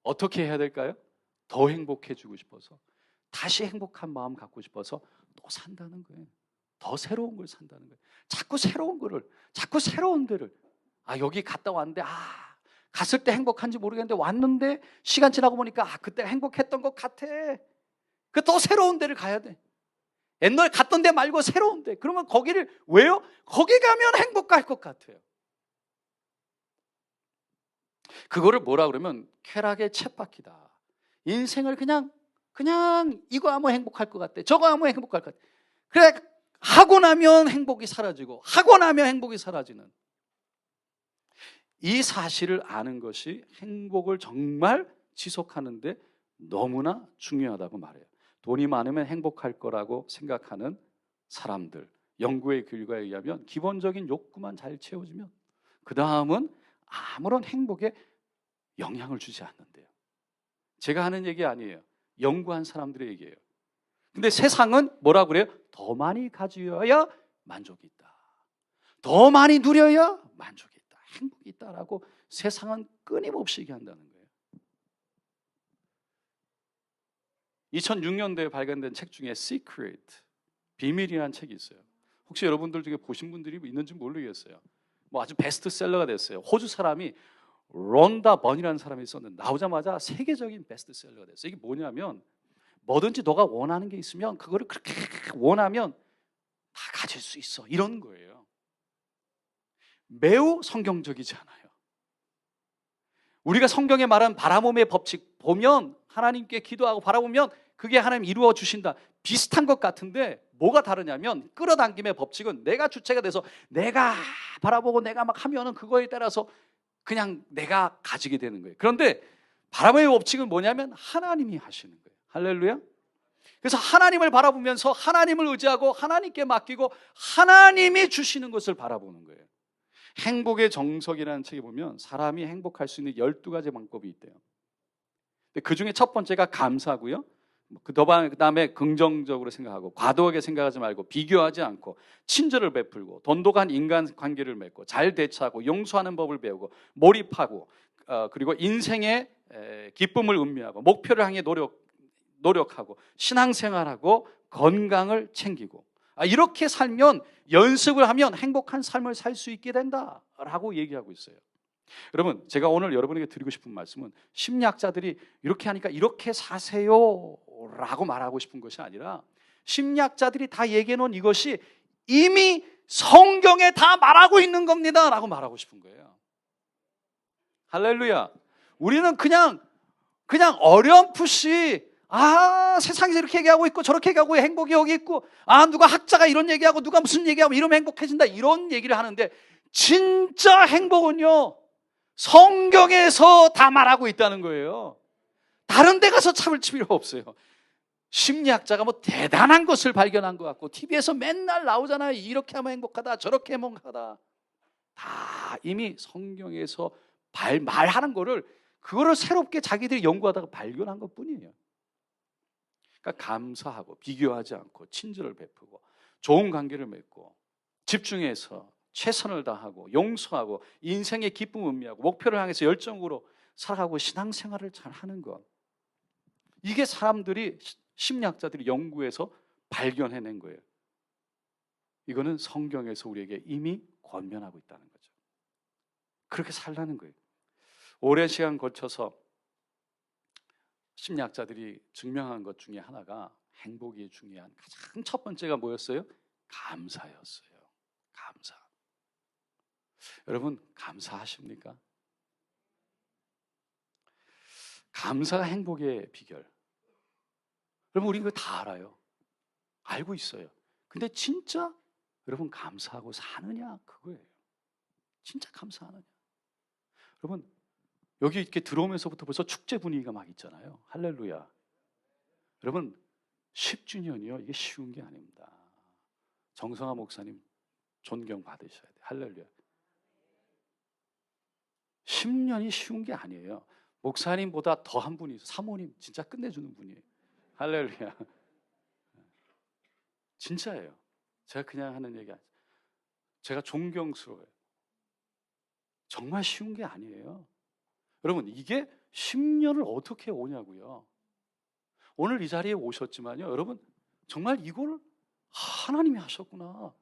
어떻게 해야 될까요? 더 행복해지고 싶어서, 다시 행복한 마음 갖고 싶어서 또 산다는 거예요. 더 새로운 걸 산다는 거예요. 자꾸 새로운 거를, 자꾸 새로운 데를, 아, 여기 갔다 왔는데, 갔을 때 행복한지 모르겠는데 왔는데 시간 지나고 보니까 그때 행복했던 것 같아. 그 또 새로운 데를 가야 돼. 옛날 갔던 데 말고 새로운 데. 그러면 거기를 왜요? 거기 가면 행복할 것 같아요. 그거를 뭐라 그러면 쾌락의 쳇바퀴다. 인생을 그냥 이거 하면 행복할 것 같아. 저거 하면 행복할 것 같아. 그래, 하고 나면 행복이 사라지고 하고 나면 행복이 사라지는 이 사실을 아는 것이 행복을 정말 지속하는데 너무나 중요하다고 말해요. 돈이 많으면 행복할 거라고 생각하는 사람들, 연구의 결과에 의하면 기본적인 욕구만 잘 채워지면 그 다음은 아무런 행복에 영향을 주지 않는데요. 제가 하는 얘기 아니에요. 연구한 사람들의 얘기예요. 근데 세상은 뭐라고 그래요? 더 많이 가져야 만족이 있다. 더 많이 누려야 만족이 있다. 행복이 있다라고 세상은 끊임없이 얘기한다는 거예요. 2006년도에 발간된 책 중에 Secret, 비밀이라는 책이 있어요. 혹시 여러분들 중에 보신 분들이 있는지 모르겠어요. 뭐 아주 베스트셀러가 됐어요. 호주 사람이 론다 번이라는 사람이 썼는데 나오자마자 세계적인 베스트셀러가 됐어요. 이게 뭐냐면 뭐든지 너가 원하는 게 있으면 그거를 그렇게 원하면 다 가질 수 있어, 이런 거예요. 매우 성경적이지 않아요. 우리가 성경에 말한 바라봄의 법칙 보면, 하나님께 기도하고 바라보면 그게 하나님 이루어 주신다, 비슷한 것 같은데 뭐가 다르냐면 끌어당김의 법칙은 내가 주체가 돼서 내가 바라보고 내가 막 하면은 그거에 따라서 그냥 내가 가지게 되는 거예요. 그런데 바라봄의 법칙은 뭐냐면 하나님이 하시는 거예요. 할렐루야. 그래서 하나님을 바라보면서 하나님을 의지하고 하나님께 맡기고 하나님이 주시는 것을 바라보는 거예요. 행복의 정석이라는 책에 보면 사람이 행복할 수 있는 12가지 방법이 있대요. 그 중에 첫 번째가 감사고요. 그 다음에 긍정적으로 생각하고 과도하게 생각하지 말고 비교하지 않고 친절을 베풀고 돈독한 인간관계를 맺고 잘 대처하고 용서하는 법을 배우고 몰입하고 그리고 인생의 기쁨을 음미하고 목표를 향해 노력하고 신앙생활하고 건강을 챙기고, 이렇게 살면 연습을 하면 행복한 삶을 살 수 있게 된다라고 얘기하고 있어요. 여러분, 제가 오늘 여러분에게 드리고 싶은 말씀은 심리학자들이 이렇게 하니까 이렇게 사세요 라고 말하고 싶은 것이 아니라 심리학자들이 다 얘기해 놓은 이것이 이미 성경에 다 말하고 있는 겁니다 라고 말하고 싶은 거예요. 할렐루야. 우리는 그냥 어렴풋이 세상에서 이렇게 얘기하고 있고 저렇게 얘기하고 행복이 여기 있고 누가 학자가 이런 얘기하고 누가 무슨 얘기하고 이러면 행복해진다, 이런 얘기를 하는데 진짜 행복은요 성경에서 다 말하고 있다는 거예요. 다른 데 가서 찾을 필요가 없어요. 심리학자가 뭐 대단한 것을 발견한 것 같고 TV에서 맨날 나오잖아요. 이렇게 하면 행복하다, 저렇게 하면 행복하다. 다 이미 성경에서 말하는 거를 그거를 새롭게 자기들이 연구하다가 발견한 것뿐이에요. 그러니까 감사하고 비교하지 않고 친절을 베푸고 좋은 관계를 맺고 집중해서 최선을 다하고 용서하고 인생의 기쁨을 의미하고 목표를 향해서 열정으로 살아가고 신앙생활을 잘 하는 것, 이게 사람들이 심리학자들이 연구해서 발견해낸 거예요. 이거는 성경에서 우리에게 이미 권면하고 있다는 거죠. 그렇게 살라는 거예요. 오랜 시간 거쳐서 심리학자들이 증명한 것 중에 하나가 행복이 중요한 가장 첫 번째가 뭐였어요? 감사였어요. 감사. 여러분 감사하십니까? 감사가 행복의 비결. 여러분 우리 이거 다 알아요. 알고 있어요. 근데 진짜 여러분 감사하고 사느냐 그거예요. 진짜 감사하느냐. 여러분 여기 이렇게 들어오면서부터 벌써 축제 분위기가 막 있잖아요. 할렐루야. 여러분 10주년이요 이게 쉬운 게 아닙니다. 정성화 목사님 존경 받으셔야 돼요. 할렐루야. 10년이 쉬운 게 아니에요. 목사님보다 더 한 분이 있어요. 사모님 진짜 끝내주는 분이에요. 할렐루야. 진짜예요. 제가 그냥 하는 얘기 아니에요. 제가 존경스러워요. 정말 쉬운 게 아니에요. 여러분 이게 10년을 어떻게 오냐고요. 오늘 이 자리에 오셨지만요 여러분 정말 이걸 하나님이 하셨구나.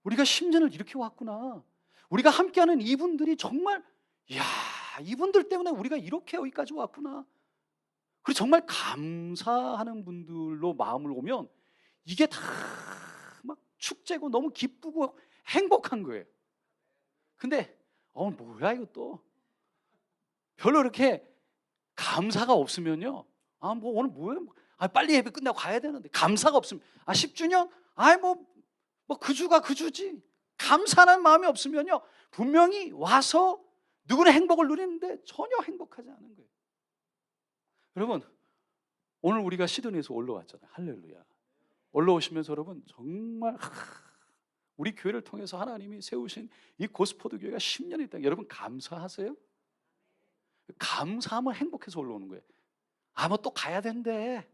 우리가 10년을 이렇게 왔구나. 우리가 함께하는 이분들이 정말 이야 이분들 때문에 우리가 이렇게 여기까지 왔구나. 그리고 정말 감사하는 분들로 마음을 오면 이게 다 막 축제고 너무 기쁘고 행복한 거예요. 근데 뭐야 이거 또 별로 이렇게 감사가 없으면요 뭐 오늘 뭐예요? 빨리 예배 끝나고 가야 되는데 감사가 없으면 10주년? 뭐 그 주가 그 주지. 감사하는 마음이 없으면요 분명히 와서 누구는 행복을 누리는데 전혀 행복하지 않은 거예요. 여러분 오늘 우리가 시드니에서 올라왔잖아요. 할렐루야. 올라오시면서 여러분 정말 우리 교회를 통해서 하나님이 세우신 이 고스포드 교회가 10년이 있다. 여러분 감사하세요? 감사하면 행복해서 올라오는 거예요. 뭐 또 가야 된대.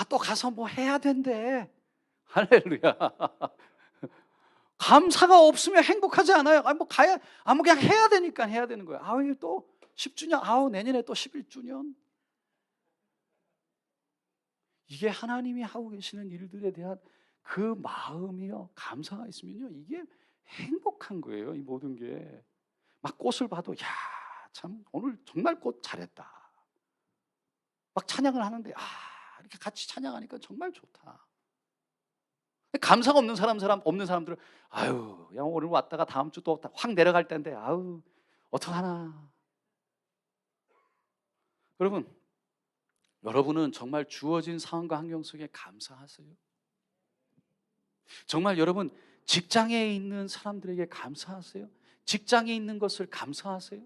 또 가서 뭐 해야 된대. 할렐루야. 감사가 없으면 행복하지 않아요. 뭐 그냥 해야 되니까 해야 되는 거예요. 이게 또 10주년, 내년에 또 11주년. 이게 하나님이 하고 계시는 일들에 대한 그 마음이요, 감사가 있으면요, 이게 행복한 거예요. 이 모든 게. 막 꽃을 봐도, 참, 오늘 정말 꽃 잘했다. 막 찬양을 하는데, 이렇게 같이 찬양하니까 정말 좋다. 감사가 없는 없는 사람들은, 야, 오늘 왔다가 다음 주 또 확 내려갈 텐데, 어떡하나. 여러분은 정말 주어진 상황과 환경 속에 감사하세요? 정말 여러분 직장에 있는 사람들에게 감사하세요? 직장에 있는 것을 감사하세요?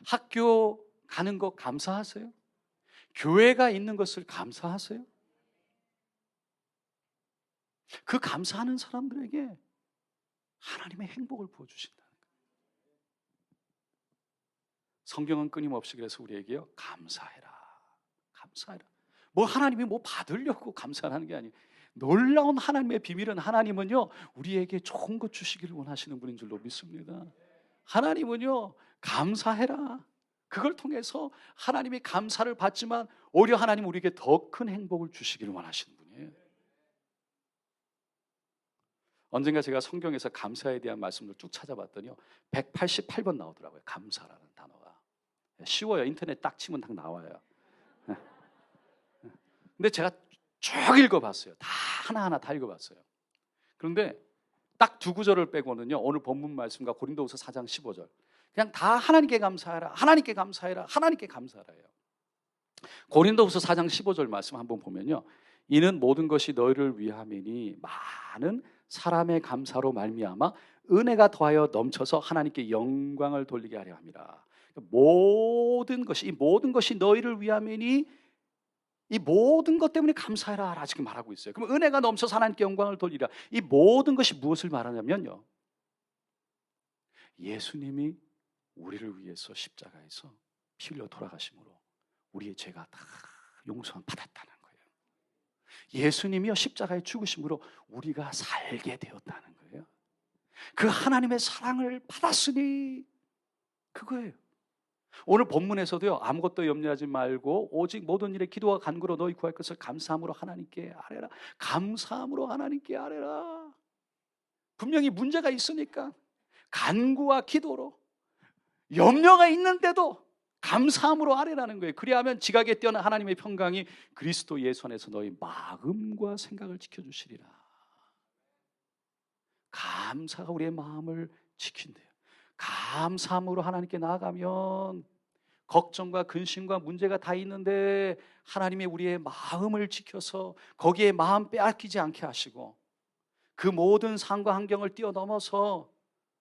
학교 가는 것 감사하세요? 교회가 있는 것을 감사하세요? 그 감사하는 사람들에게 하나님의 행복을 부어주신다는 거예요. 성경은 끊임없이 그래서 우리에게요, 감사해라. 감사해라. 하나님이 받으려고 감사하는 게 아니에요. 놀라운 하나님의 비밀은 하나님은요 우리에게 좋은 것 주시기를 원하시는 분인 줄로 믿습니다. 하나님은요 감사해라. 그걸 통해서 하나님이 감사를 받지만 오히려 하나님 우리에게 더 큰 행복을 주시기를 원하시는 분이에요. 언젠가 제가 성경에서 감사에 대한 말씀을 쭉 찾아봤더니요 188번 나오더라고요. 감사라는 단어가. 쉬워요. 인터넷 딱 치면 딱 나와요. 근데 제가 쭉 읽어봤어요. 다 하나하나 다 읽어봤어요. 그런데 딱 두 구절을 빼고는요 오늘 본문 말씀과 고린도후서 4장 15절 그냥 다 하나님께 감사해라, 하나님께 감사해라, 하나님께 감사해라예요. 고린도후서 4장 15절 말씀 한번 보면요, 이는 모든 것이 너희를 위함이니 많은 사람의 감사로 말미암아 은혜가 더하여 넘쳐서 하나님께 영광을 돌리게 하려 함이라. 모든 것이 너희를 위함이니 이 모든 것 때문에 감사해라 지금 말하고 있어요. 그럼 은혜가 넘쳐서 하나님께 영광을 돌리라. 이 모든 것이 무엇을 말하냐면요, 예수님이 우리를 위해서 십자가에서 피 흘려 돌아가심으로 우리의 죄가 다 용서 받았다는 거예요. 예수님이요 십자가에 죽으심으로 우리가 살게 되었다는 거예요. 그 하나님의 사랑을 받았으니 그거예요. 오늘 본문에서도요, 아무것도 염려하지 말고 오직 모든 일에 기도와 간구로 너희 구할 것을 감사함으로 하나님께 아뢰라. 감사함으로 하나님께 아뢰라. 분명히 문제가 있으니까 간구와 기도로, 염려가 있는데도 감사함으로 아뢰라는 거예요. 그리하면 지각에 뛰어난 하나님의 평강이 그리스도 예수 안에서 너희 마음과 생각을 지켜주시리라. 감사가 우리의 마음을 지킨대요. 감사함으로 하나님께 나아가면 걱정과 근심과 문제가 다 있는데 하나님이 우리의 마음을 지켜서 거기에 마음 빼앗기지 않게 하시고 그 모든 상과 환경을 뛰어넘어서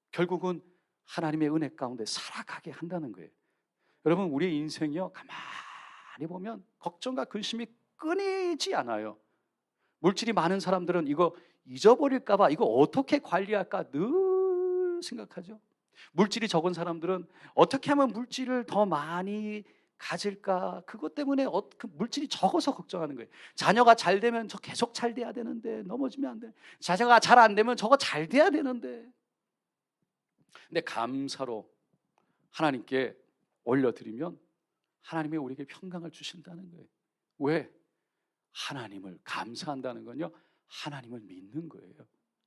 결국은 하나님의 은혜 가운데 살아가게 한다는 거예요. 여러분, 우리의 인생이요, 가만히 보면 걱정과 근심이 끊이지 않아요. 물질이 많은 사람들은 이거 잊어버릴까 봐, 이거 어떻게 관리할까 늘 생각하죠. 물질이 적은 사람들은 어떻게 하면 물질을 더 많이 가질까, 그것 때문에 그 물질이 적어서 걱정하는 거예요. 자녀가 잘 되면 저 계속 잘 돼야 되는데 넘어지면 안 돼. 자녀가 잘 안 되면 저거 잘 돼야 되는데. 근데 감사로 하나님께 올려드리면 하나님이 우리에게 평강을 주신다는 거예요. 왜? 하나님을 감사한다는 건요, 하나님을 믿는 거예요.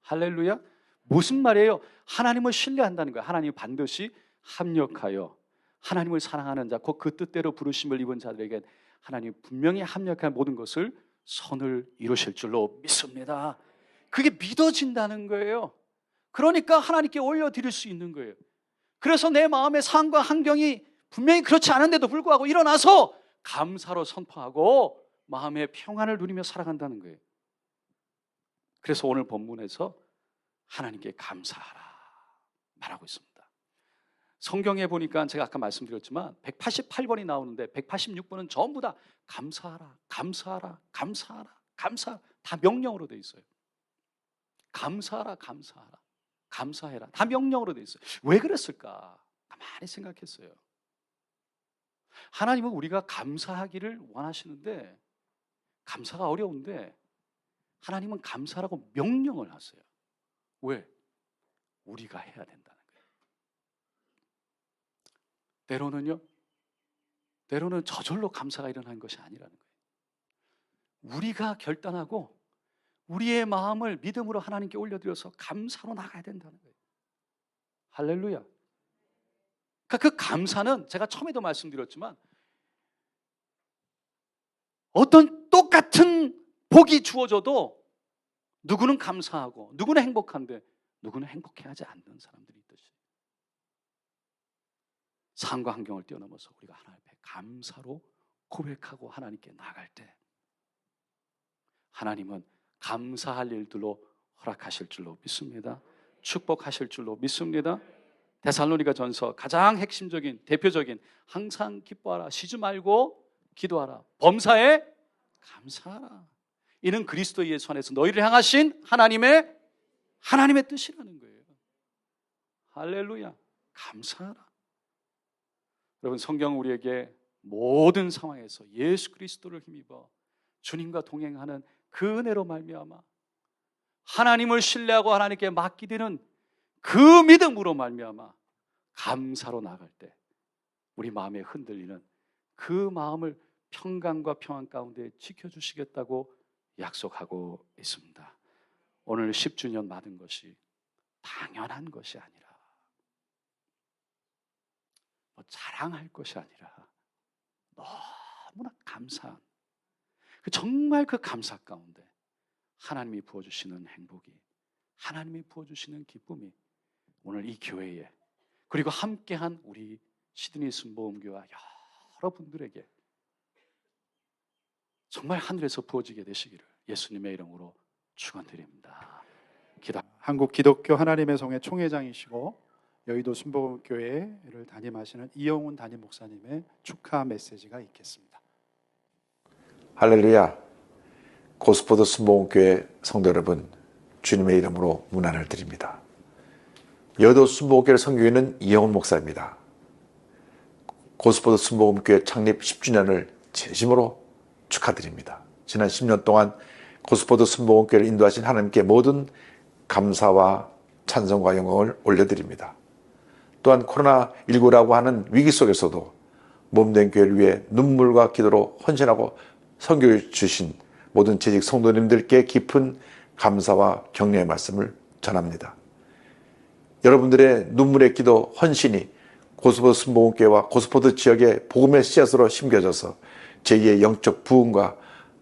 할렐루야. 무슨 말이에요? 하나님을 신뢰한다는 거예요. 하나님이 반드시 합력하여 하나님을 사랑하는 자, 곧 그 뜻대로 부르심을 입은 자들에게 하나님이 분명히 합력한 모든 것을 선을 이루실 줄로 믿습니다. 그게 믿어진다는 거예요. 그러니까 하나님께 올려드릴 수 있는 거예요. 그래서 내 마음의 상과 환경이 분명히 그렇지 않은데도 불구하고 일어나서 감사로 선포하고 마음의 평안을 누리며 살아간다는 거예요. 그래서 오늘 본문에서 하나님께 감사하라 말하고 있습니다. 성경에 보니까 제가 아까 말씀드렸지만 188번이 나오는데 186번은 전부 다 감사하라, 감사하라, 감사하라, 감사하라, 다 명령으로 돼 있어요. 감사하라, 감사하라, 감사해라, 다 명령으로 돼 있어요. 왜 그랬을까? 가만히 생각했어요. 하나님은 우리가 감사하기를 원하시는데, 감사가 어려운데 하나님은 감사라고 명령을 하세요. 왜? 우리가 해야 된다는 거예요. 때로는 저절로 감사가 일어나는 것이 아니라는 거예요. 우리가 결단하고 우리의 마음을 믿음으로 하나님께 올려드려서 감사로 나가야 된다는 거예요. 할렐루야. 그러니까 그 감사는 제가 처음에도 말씀드렸지만 어떤 똑같은 복이 주어져도 누구는 감사하고 누구는 행복한데 누구는 행복해하지 않는 사람들이 있듯이 상과 환경을 뛰어넘어서 우리가 하나님 앞에 감사로 고백하고 하나님께 나갈 때 하나님은 감사할 일들로 허락하실 줄로 믿습니다. 축복하실 줄로 믿습니다. 데살로니가전서 가장 핵심적인 대표적인 항상 기뻐하라, 쉬지 말고 기도하라, 범사에 감사하라. 이는 그리스도 예수 안에서 너희를 향하신 하나님의 뜻이라는 거예요. 할렐루야. 감사하라. 여러분, 성경은 우리에게 모든 상황에서 예수 그리스도를 힘입어 주님과 동행하는 그 은혜로 말미암아 하나님을 신뢰하고 하나님께 맡기되는 그 믿음으로 말미암아 감사로 나갈 때 우리 마음에 흔들리는 그 마음을 평강과 평안 가운데 지켜주시겠다고 약속하고 있습니다. 오늘 10주년 맞은 것이 당연한 것이 아니라 자랑할 것이 아니라 너무나 감사한 정말 그 감사 가운데 하나님이 부어주시는 행복이, 하나님이 부어주시는 기쁨이 오늘 이 교회에, 그리고 함께한 우리 시드니 순복음교와 여러분들에게 정말 하늘에서 부어지게 되시기를 예수님의 이름으로 축원드립니다. 한국 기독교 하나님의 성의 총회장이시고 여의도 순복음교회를 담임하시는 이영훈 담임 목사님의 축하 메시지가 있겠습니다. 할렐루야. 고스포드 순복음교회 성도 여러분, 주님의 이름으로 문안을 드립니다. 여도 순복음교회 선교인은 이영훈 목사입니다. 고스포드 순복음교회 창립 10주년을 진심으로 축하드립니다. 지난 10년 동안 고스포드 순복음교회를 인도하신 하나님께 모든 감사와 찬송과 영광을 올려드립니다. 또한 코로나19라고 하는 위기 속에서도 몸된 교회를 위해 눈물과 기도로 헌신하고 선교해 주신 모든 재직 성도님들께 깊은 감사와 격려의 말씀을 전합니다. 여러분들의 눈물의 기도, 헌신이 고스포드 순복음교회와 고스포드 지역의 복음의 씨앗으로 심겨져서 제2의 영적 부흥과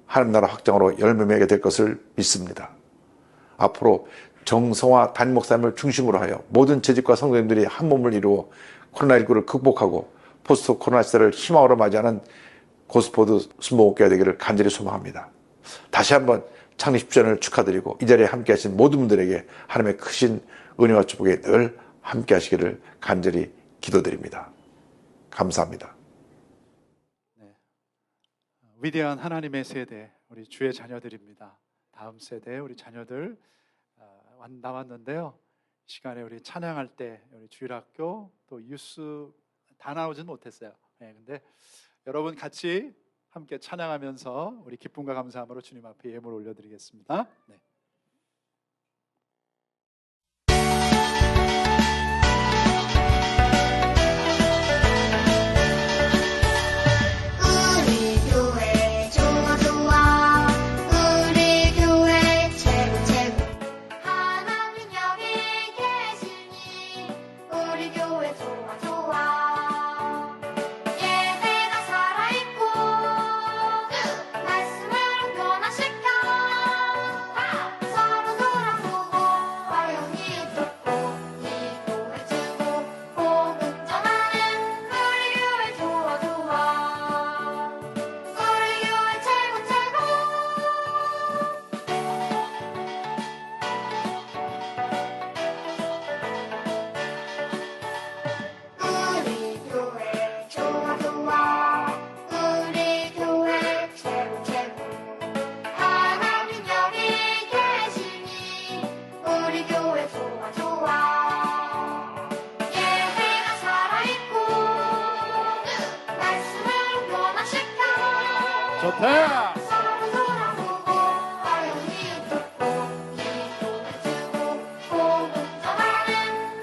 하나님 나라 확장으로 열매 맺게 될 것을 믿습니다. 앞으로 정성화 담임 목사님을 중심으로 하여 모든 재직과 성도님들이 한 몸을 이루어 코로나19를 극복하고 포스트 코로나 시대를 희망으로 맞이하는 고스포드 순복음교회가 되기를 간절히 소망합니다. 다시 한번 창립 10주년을 축하드리고 이 자리에 함께 하신 모든 분들에게 하나님의 크신 은혜와 축복에 늘 함께 하시기를 간절히 기도드립니다. 감사합니다. 네. 위대한 하나님의 세대, 우리 주의 자녀들입니다. 다음 세대 우리 자녀들 나왔는데요. 이 시간에 우리 찬양할 때 우리 주일학교 또 유스 다 나오진 못했어요. 네, 근데 여러분 같이 함께 찬양하면서 우리 기쁨과 감사함으로 주님 앞에 예물 올려드리겠습니다. 네. 우리 교회 좋아 좋아 우리 교회 최고 최고 하나님 여기 계시니 우리 교회 좋아 좋아 예배가 살아있고 말씀으로 변화시켜 서로 돌아보고 화용이 돋고 이 교회 최고 복음 전하는 우리 교회 좋아 좋아 우리 교회 최고 최고 우리 교회 좋아 좋아 우리 교회 최고 최고 하나님 여기 계시니 우리 교회 좋아 좋아 예배가 살아있고 말씀으로 변화시켜 좋다. 서로 돌아보고 화용이 돋고 이 교회 최고 복음 전하는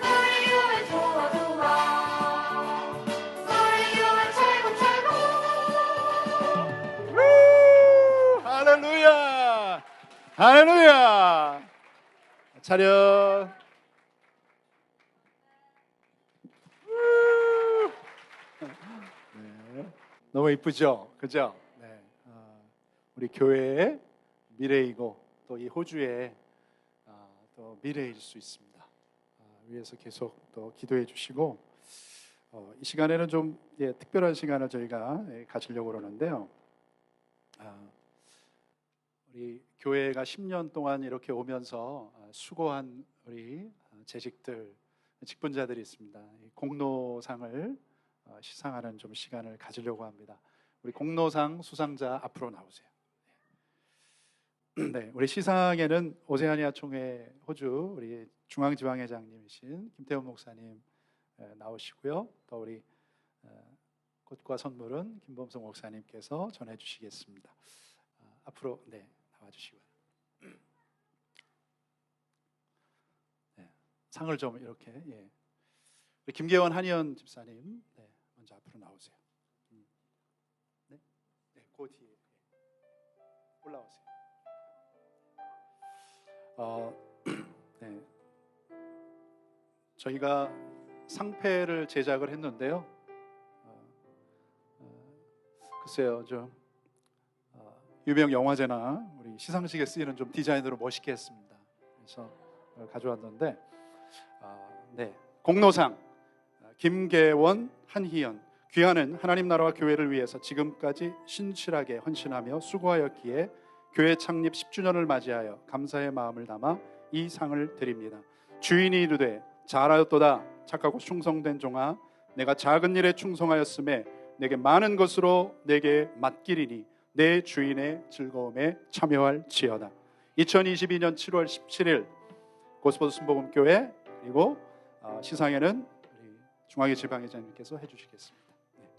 우리 교회 좋아 좋아 우리 교회 최고 최고 할렐루야! 할렐루야! 차렷! 네. 너무 이쁘죠? 그죠? 네. 우리 교회의 미래이고 또 이 호주의 또 미래일 수 있습니다. 위에서 계속 또 기도해 주시고 이 시간에는 좀 특별한 시간을 저희가 가지려고 그러는데요. 우리 교회가 10년 동안 이렇게 오면서 수고한 우리 재직들, 직분자들이 있습니다. 이 공로상을 시상하는 좀 시간을 가지려고 합니다. 우리 공로상 수상자 앞으로 나오세요. 네, 우리 시상에는 오세아니아 총회 호주 우리 중앙지방회장님이신 김태훈 목사님 나오시고요. 또 우리 꽃과 선물은 김범성 목사님께서 전해주시겠습니다. 앞으로 나와주시고요. 네, 상을 좀 이렇게 우리 김계원 한의원 집사님 먼저 앞으로 나오세요. 네, 그 뒤에 올라오세요. 네, 저희가 상패를 제작을 했는데요. 글쎄요, 좀 유명 영화제나 우리 시상식에 쓰이는 좀 디자인으로 멋있게 했습니다. 그래서 가져왔는데, 공로상 김계원 한희연 귀하는 하나님 나라와 교회를 위해서 지금까지 신실하게 헌신하며 수고하였기에 교회 창립 10주년을 맞이하여 감사의 마음을 담아 이 상을 드립니다. 주인이 이르되 잘하였도다 착하고 충성된 종아 내가 작은 일에 충성하였음에 내게 많은 것으로 내게 맡기리니 내 주인의 즐거움에 참여할지어다. 2022년 7월 17일 고스포드 순복음교회 그리고 시상에는 우리 중앙회 지방회장님께서 해주시겠습니다. 네.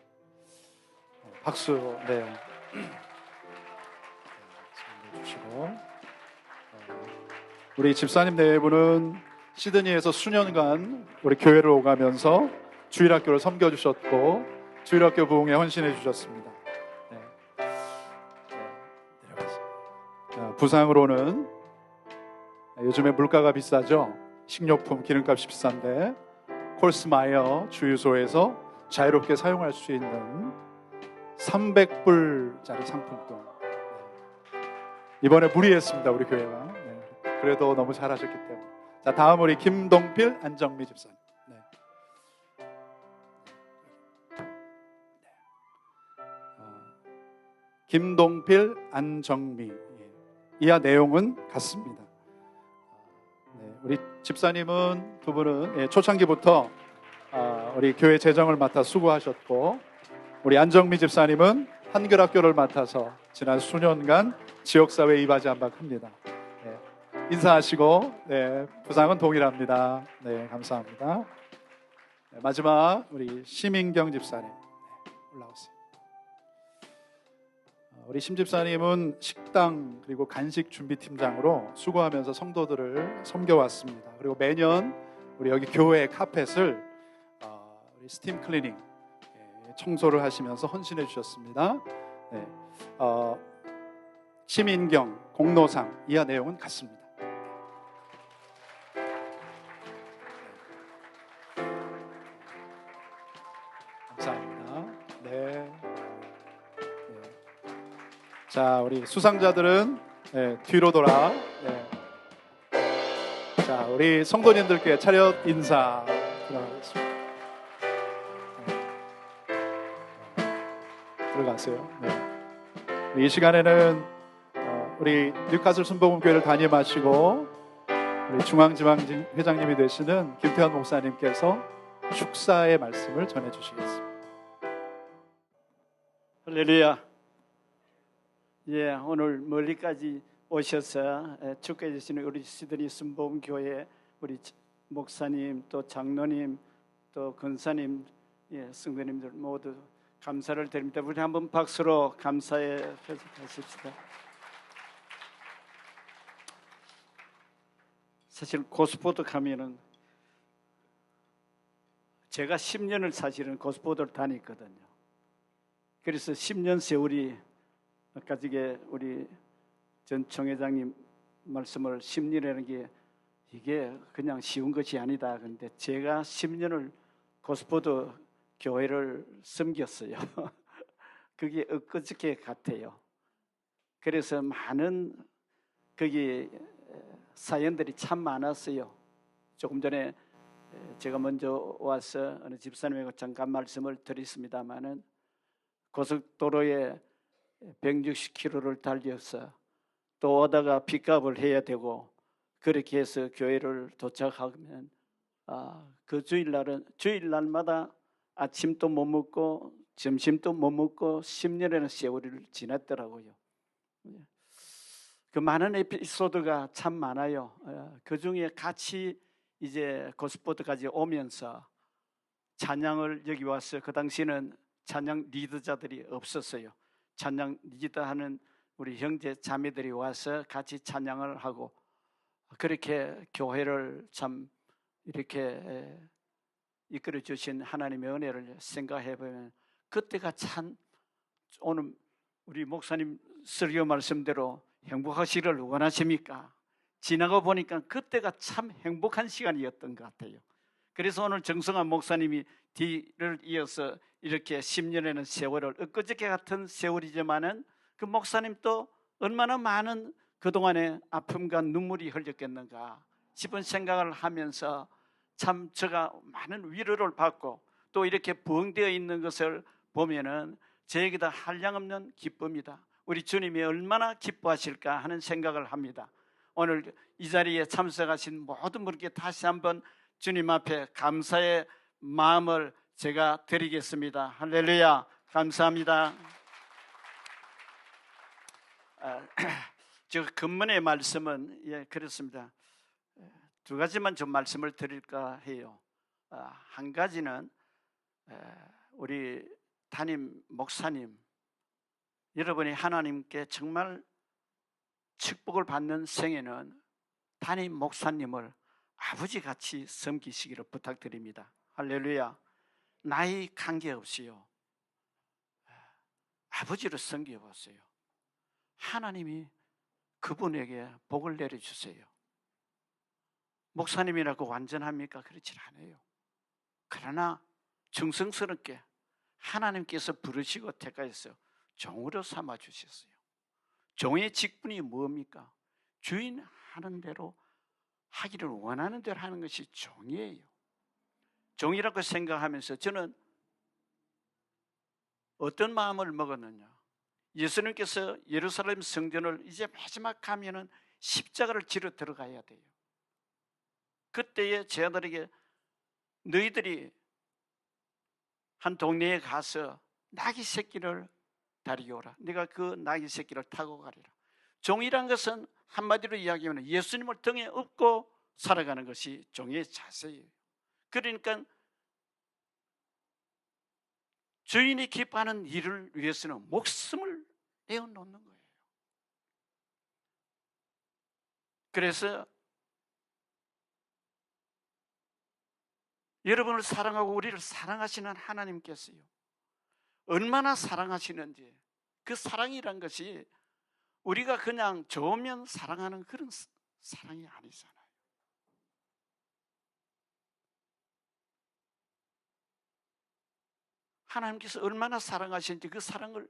박수. 네. 주시고 우리 집사님 네 분은 시드니에서 수년간 우리 교회를 오가면서 주일학교를 섬겨주셨고 주일학교 부흥에 헌신해 주셨습니다. 네. 내려가세요. 부상으로는 요즘에 물가가 비싸죠. 식료품, 기름값이 비싼데 콜스마이어 주유소에서 자유롭게 사용할 수 있는 300불짜리 상품권. 이번에 무리했습니다, 우리 교회가. 네. 그래도 너무 잘하셨기 때문에. 자, 다음 우리 김동필, 안정미 집사님. 네. 김동필, 안정미. 이하 내용은 같습니다. 네. 우리 집사님은 두 분은 초창기부터 우리 교회 재정을 맡아 수고하셨고, 우리 안정미 집사님은 한글학교를 맡아서 지난 수년간 지역사회에 이바지한박합니다. 네, 인사하시고 네, 부상은 동일합니다. 네, 감사합니다. 네, 마지막 우리 심인경 집사님 네, 올라오세요. 우리 심 집사님은 식당 그리고 간식 준비팀장으로 수고하면서 성도들을 섬겨왔습니다. 그리고 매년 우리 여기 교회 카펫을 우리 스팀 클리닝 청소를 하시면서 헌신해 주셨습니다. 네. 심인경 공로상 이하 내용은 같습니다. 감사합니다. 네. 자, 우리 수상자들은 뒤로 돌아. 자, 우리 성도님들께 차렷 인사 들어가겠습니다. 들어가세요. 네. 이 시간에는 우리 뉴카슬 순복음교회를 담임하시고 우리 중앙지방회장님이 되시는 김태환 목사님께서 축사의 말씀을 전해주시겠습니다. 할렐루야. 예, 오늘 멀리까지 오셔서 축하해 주시는 우리 시드니 순복음교회 우리 목사님 또 장로님 또 권사님 성도님들 모두 감사를 드립니다. 우리 한번 박수로 감사해 하십시다. 사실 고스포드 가면은 제가 10년을 사실은 고스포드를 다녔거든요. 그래서 10년 세월이 아까 저게 우리 전 총회장님 말씀을 10년이라는 게 이게 그냥 쉬운 것이 아니다. 그런데 제가 10년을 고스포드 교회를 섬겼어요. 그게 엊그저께 같아요. 그래서 많은 거기 사연들이 참 많았어요. 조금 전에 제가 먼저 와서 어느 집사님하고 잠깐 말씀을 드렸습니다마는 고속도로에 160km를 달려서 또 오다가 픽업을 해야 되고 그렇게 해서 교회를 도착하면 그 주일날마다 아침도 못 먹고 점심도 못 먹고 10년이라는 세월을 지났더라고요. 그 많은 에피소드가 참 많아요. 그 중에 같이 이제 고스포드까지 오면서 찬양을 여기 와서 그 당시에는 찬양 리더자들이 없었어요. 찬양 리더하는 우리 형제 자매들이 와서 같이 찬양을 하고 그렇게 교회를 참 이렇게 이끌어 주신 하나님의 은혜를 생각해 보면 그때가 참 오늘 우리 목사님 설교 말씀대로 행복하시기를 원하십니까? 지나가 보니까 그때가 참 행복한 시간이었던 것 같아요. 그래서 오늘 정성환 목사님이 뒤를 이어서 이렇게 10년에는 세월을 엊그저께 같은 세월이지만은 그 목사님도 얼마나 많은 그동안의 아픔과 눈물이 흘렸겠는가 싶은 생각을 하면서 참 제가 많은 위로를 받고 또 이렇게 부흥되어 있는 것을 보면은 저에게도 한량없는 기쁨이다. 우리 주님이 얼마나 기뻐하실까 하는 생각을 합니다. 오늘 이 자리에 참석하신 모든 분께 다시 한번 주님 앞에 감사의 마음을 제가 드리겠습니다. 할렐루야, 감사합니다. 저 근문의 말씀은 그렇습니다. 두 가지만 좀 말씀을 드릴까 해요. 한 가지는 우리 담임 목사님, 여러분이 하나님께 정말 축복을 받는 생에는 담임 목사님을 아버지같이 섬기시기를 부탁드립니다. 할렐루야. 나이 관계없이요, 아버지로 섬겨보세요. 하나님이 그분에게 복을 내려주세요. 목사님이라고 완전합니까? 그렇지 않아요. 그러나 정성스럽게 하나님께서 부르시고 택하여서 종으로 삼아 주셨어요. 종의 직분이 뭡니까? 주인 하는 대로 하기를 원하는 대로 하는 것이 종이에요. 종이라고 생각하면서 저는 어떤 마음을 먹었느냐, 예수님께서 예루살렘 성전을 이제 마지막 가면은 십자가를 지러 들어가야 돼요. 그때에 제 아들에게 너희들이 한 동네에 가서 나귀 새끼를 다리오라, 네가 그 나귀 새끼를 타고 가리라. 종이란 것은 한마디로 이야기하면 예수님을 등에 업고 살아가는 것이 종의 자세예요. 그러니까 주인이 기뻐하는 일을 위해서는 목숨을 내어놓는 거예요. 그래서 여러분을 사랑하고 우리를 사랑하시는 하나님께서요, 얼마나 사랑하시는지, 그 사랑이란 것이 우리가 그냥 좋으면 사랑하는 그런 사랑이 아니잖아요. 하나님께서 얼마나 사랑하시는지 그 사랑을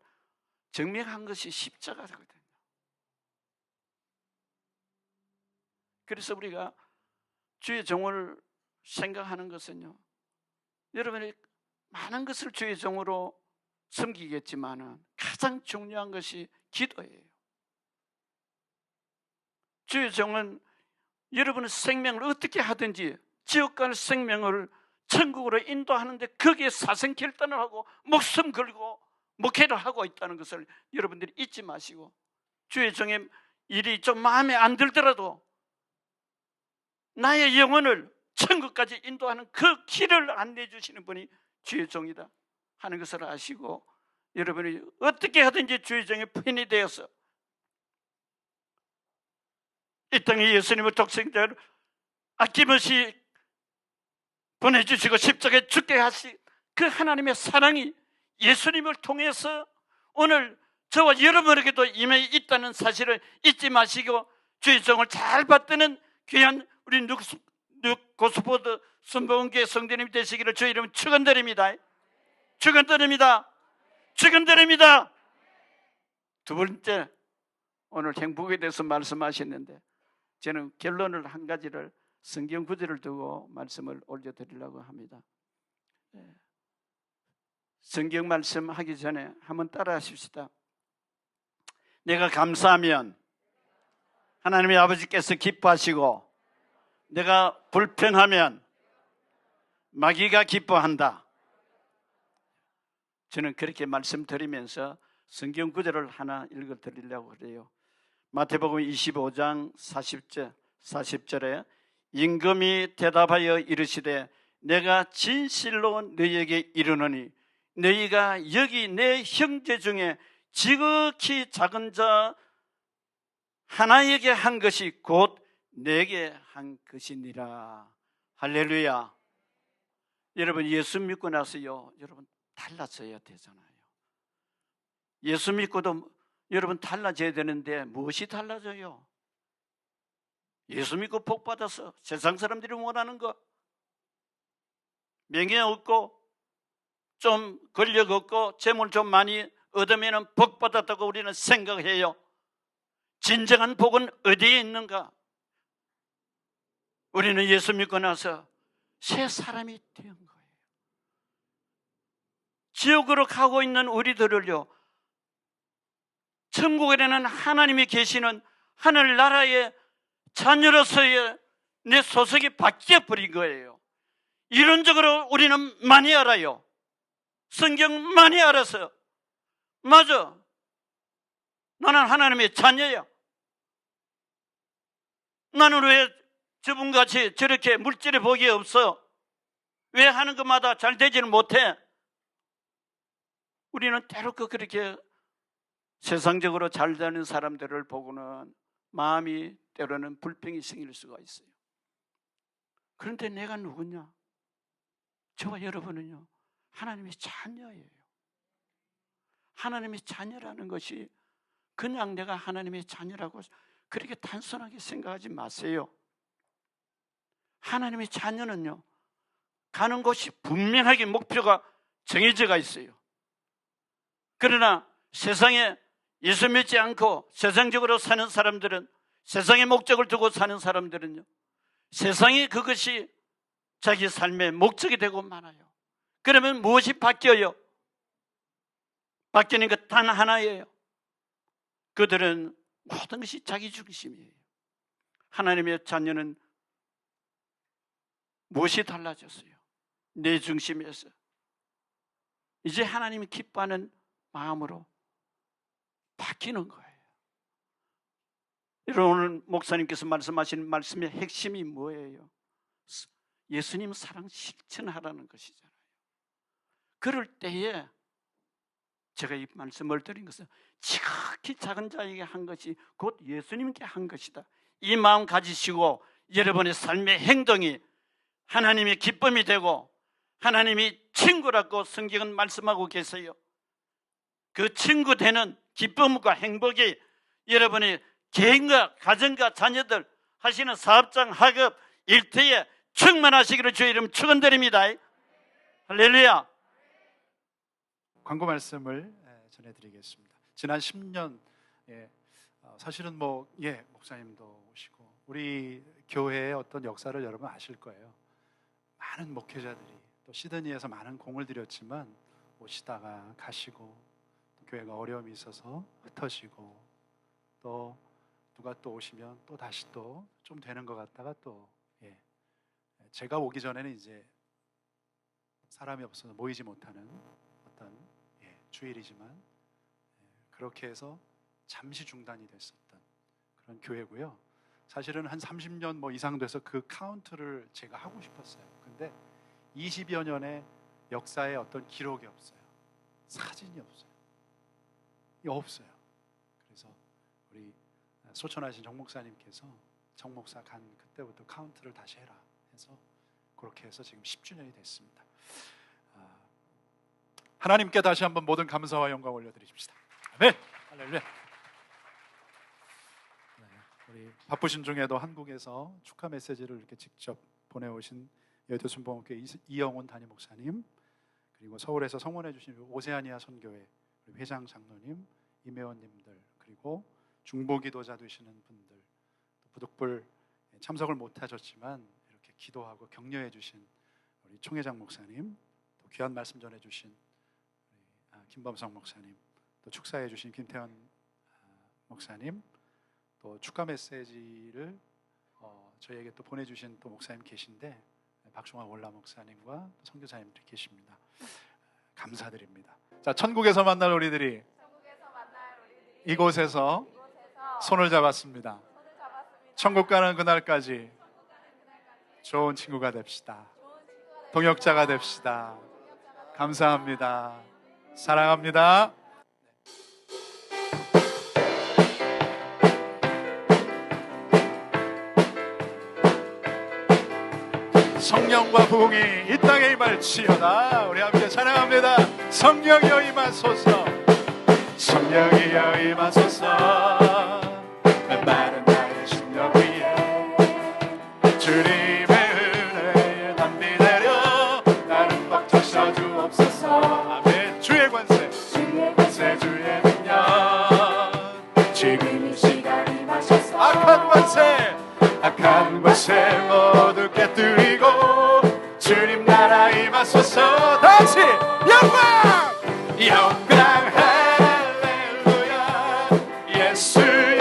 증명한 것이 십자가거든요. 그래서 우리가 주의 종을 생각하는 것은요, 여러분이 많은 것을 주의 종으로 섬기겠지만 가장 중요한 것이 기도예요. 주의 종은 여러분의 생명을 어떻게 하든지 지옥 갈 생명을 천국으로 인도하는데 거기에 사생결단을 하고 목숨 걸고 목회를 하고 있다는 것을 여러분들이 잊지 마시고, 주의 종의 일이 좀 마음에 안 들더라도 나의 영혼을 천국까지 인도하는 그 길을 안내해 주시는 분이 주의 종이다 하는 것을 아시고, 여러분이 어떻게 하든지 주의 종의 편이 되어서 이 땅에 예수님의 독생자를 아낌없이 보내주시고 십자가에 죽게 하신 그 하나님의 사랑이 예수님을 통해서 오늘 저와 여러분에게도 임해 있다는 사실을 잊지 마시고, 주의 종을 잘 받드는 귀한 우리 고스포드 순복음교회 성도님 되시기를 주의 이름 축원드립니다. 축원드립니다. 축원드립니다. 두 번째, 오늘 행복에 대해서 말씀하셨는데 저는 결론을 한 가지를 성경 구절을 두고 말씀을 올려드리려고 합니다. 성경 말씀하기 전에 한번 따라 하십시다. 내가 감사하면 하나님의 아버지께서 기뻐하시고, 내가 불평하면 마귀가 기뻐한다. 저는 그렇게 말씀드리면서 성경 구절을 하나 읽어드리려고 그래요. 마태복음 25장 40절에 임금이 대답하여 이르시되 내가 진실로 너희에게 이르노니 너희가 여기 내 형제 중에 지극히 작은 자 하나에게 한 것이 곧 내게 한 것이니라. 할렐루야. 여러분, 예수 믿고 나서요, 여러분 달라져야 되잖아요. 예수 믿고도 여러분 달라져야 되는데 무엇이 달라져요? 예수 믿고 복 받아서 세상 사람들이 원하는 거, 명예 얻고 좀 권력 얻고 재물 좀 많이 얻으면 복 받았다고 우리는 생각해요. 진정한 복은 어디에 있는가? 우리는 예수 믿고 나서 새 사람이 된 거예요. 지옥으로 가고 있는 우리들을요, 천국에는 하나님이 계시는 하늘나라의 자녀로서의 내 소속이 바뀌어버린 거예요. 이론적으로 우리는 많이 알아요. 성경 많이 알아서, 맞아, 나는 하나님의 자녀야. 나는 왜 저분같이 저렇게 물질의 복이 없어? 왜 하는 것마다 잘 되지는 못해? 우리는 때로 그렇게 세상적으로 잘 되는 사람들을 보고는 마음이 때로는 불평이 생길 수가 있어요. 그런데 내가 누구냐? 저와 여러분은요, 하나님의 자녀예요. 하나님의 자녀라는 것이 그냥 내가 하나님의 자녀라고 그렇게 단순하게 생각하지 마세요. 하나님의 자녀는요, 가는 곳이 분명하게 목표가 정해져 있어요. 그러나 세상에 예수 믿지 않고 세상적으로 사는 사람들은, 세상의 목적을 두고 사는 사람들은요, 세상이 그것이 자기 삶의 목적이 되고 말아요. 그러면 무엇이 바뀌어요? 바뀌는 것 단 하나예요. 그들은 모든 것이 자기 중심이에요. 하나님의 자녀는 무엇이 달라졌어요? 내 중심에서 이제 하나님이 기뻐하는 마음으로 바뀌는 거예요. 여러분, 오늘 목사님께서 말씀하신 말씀의 핵심이 뭐예요? 예수님 사랑 실천하라는 것이잖아요. 그럴 때에 제가 이 말씀을 드린 것은 지극히 작은 자에게 한 것이 곧 예수님께 한 것이다. 이 마음 가지시고 여러분의 삶의 행동이 하나님의 기쁨이 되고 하나님이 친구라고 성경은 말씀하고 계세요. 그 친구 되는 기쁨과 행복이 여러분의 개인과 가정과 자녀들 하시는 사업장, 학업, 일터에 충만하시기를 주의 이름 축원드립니다. 할렐루야. 광고 말씀을 전해드리겠습니다. 지난 10년 사실은 목사님도 오시고 우리 교회의 어떤 역사를 여러분 아실 거예요. 많은 목회자들이 또 시드니에서 많은 공을 들였지만 오시다가 가시고 또 교회가 어려움이 있어서 흩어지고 또 누가 또 오시면 또 다시 또 좀 되는 것 같다가 또 제가 오기 전에는 이제 사람이 없어서 모이지 못하는 어떤 주일이지만 그렇게 해서 잠시 중단이 됐었던 그런 교회고요. 사실은 한 30년 이상 돼서 그 카운트를 제가 하고 싶었어요. 근데 20여 년의 역사에 어떤 기록이 없어요. 사진이 없어요. 없어요. 그래서 우리 소천하신 정 목사님께서 정 목사 간 그때부터 카운트를 다시 해라 해서 그렇게 해서 지금 10주년이 됐습니다. 하나님께 다시 한번 모든 감사와 영광 올려드리십시다. 아멘. 할렐루야. 우리 바쁘신 중에도 한국에서 축하 메시지를 이렇게 직접 보내오신 여의도 순복음교회 이영훈 담임 목사님, 그리고 서울에서 성원해 주신 오세아니아 선교회 회장 장로님, 임회원님들, 그리고 중보기도자 되시는 분들, 부득불 참석을 못하셨지만 이렇게 기도하고 격려해 주신 우리 총회장 목사님, 또 귀한 말씀 전해 주신 김범성 목사님, 또 축사해 주신 김태현 목사님, 또 축하 메시지를 저희에게 또 보내주신 또 목사님 계신데 박종환 원라 목사님과 선교사님들이 계십니다. 감사드립니다. 자, 천국에서 만날 우리들이 이곳에서 손을 잡았습니다. 천국 가는 그날까지 좋은 친구가 됩시다. 동역자가 됩시다. 감사합니다. 사랑합니다. 성령과 부흥이 이 땅에 임할지어다. 우리 함께 찬양합니다. 성령이여 임하소서. 성령이여 임하소서. 메마른 나의 심령 위에 주님의 은혜에 담비 내려 나를 꽉 차셔 주옵소서. 아멘. 주의 관세 주의 능력 지금 이 시간 임하소서. 악한 관세 모두 깨뜨리고 주님 나라 임하소서. 다시 영광 할렐루야. 예수의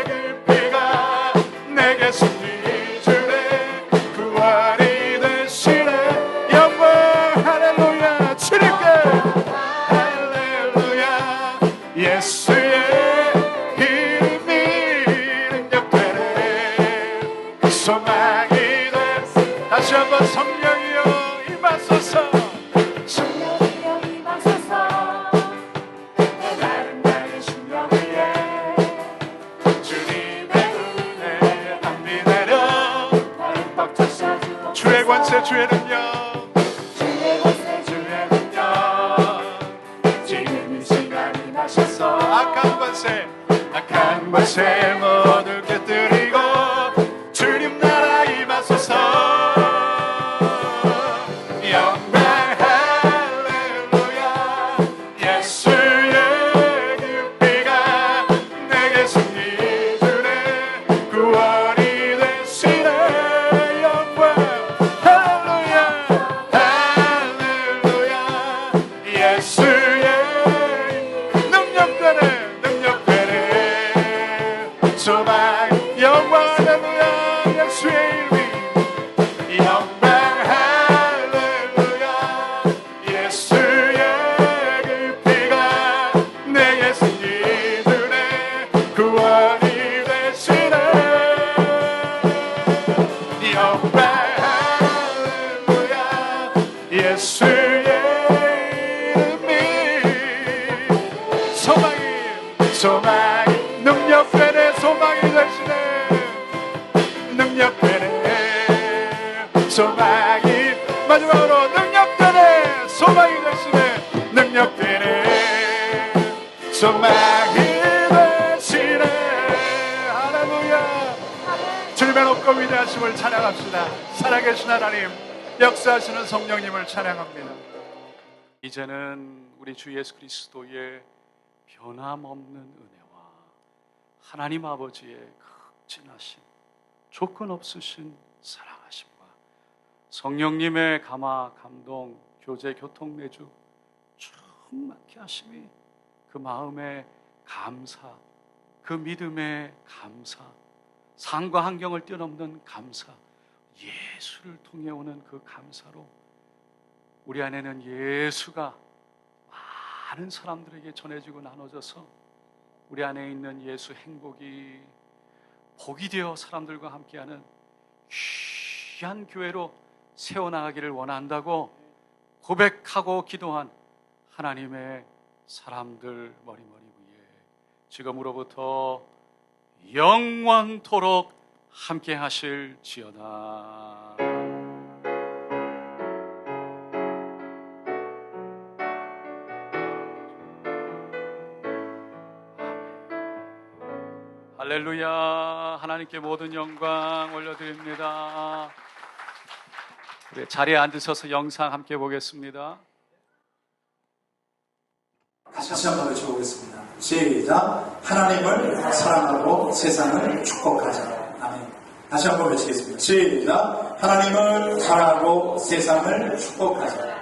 그 피가 내게 승리 주네 구원이 되시네. 영광 할렐루야. 주님께 할렐루야. 예수의 주의 능력, 주의 곳에 주의 능력, 지금 이 시간 임하셔서 악한 권세 모두 깨뜨리고 주님 나라 임하소서. 영광 할렐루야. 예수의 그 피가 내게 승리 주네, 구원이 되시네. 영광 할렐루야, 할렐루야. 예수의 능력되네 소망. 영광 할렐루야. 예수의 이름이 영광 할렐루야. 예수의 그 피가 내게 승리 주네, 구원이 되시네. 영광 할렐루야. 예수의 이름이 소망이 능력되네. 소망이 되시네. 능력되네 소망이. 마지막으로 능력되네 소망이 되시네. 능력되네 소망이 되시네. 할렐루야. 주님의 높고 위대하심을 찬양합시다. 살아계신 하나님, 역사하시는 성령님을 찬양합니다. 이제는 우리 주 예수 그리스도의 변함없는 은혜와 하나님 아버지의 극진하신 조건 없으신 사랑하심과 성령님의 감화, 감동, 교제, 교통, 내주 충만케 하심이 그 마음의 감사, 그 믿음의 감사, 상과 환경을 뛰어넘는 감사, 예수를 통해 오는 그 감사로 우리 안에는 예수가 많은 사람들에게 전해지고 나눠져서 우리 안에 있는 예수 행복이 복이 되어 사람들과 함께하는 귀한 교회로 세워나가기를 원한다고 고백하고 기도한 하나님의 사람들 머리머리 위에 지금으로부터 영원토록 함께 하실지어다. 할렐루야. 하나님께 모든 영광 올려드립니다. 우리 자리에 앉으셔서 영상 함께 보겠습니다. 다시 한번 외쳐보겠습니다. 시작. 하나님을 사랑하고 세상을 축복하자. 아멘. 다시 한번 외치겠습니다. 시작. 하나님을 사랑하고 세상을 축복하자.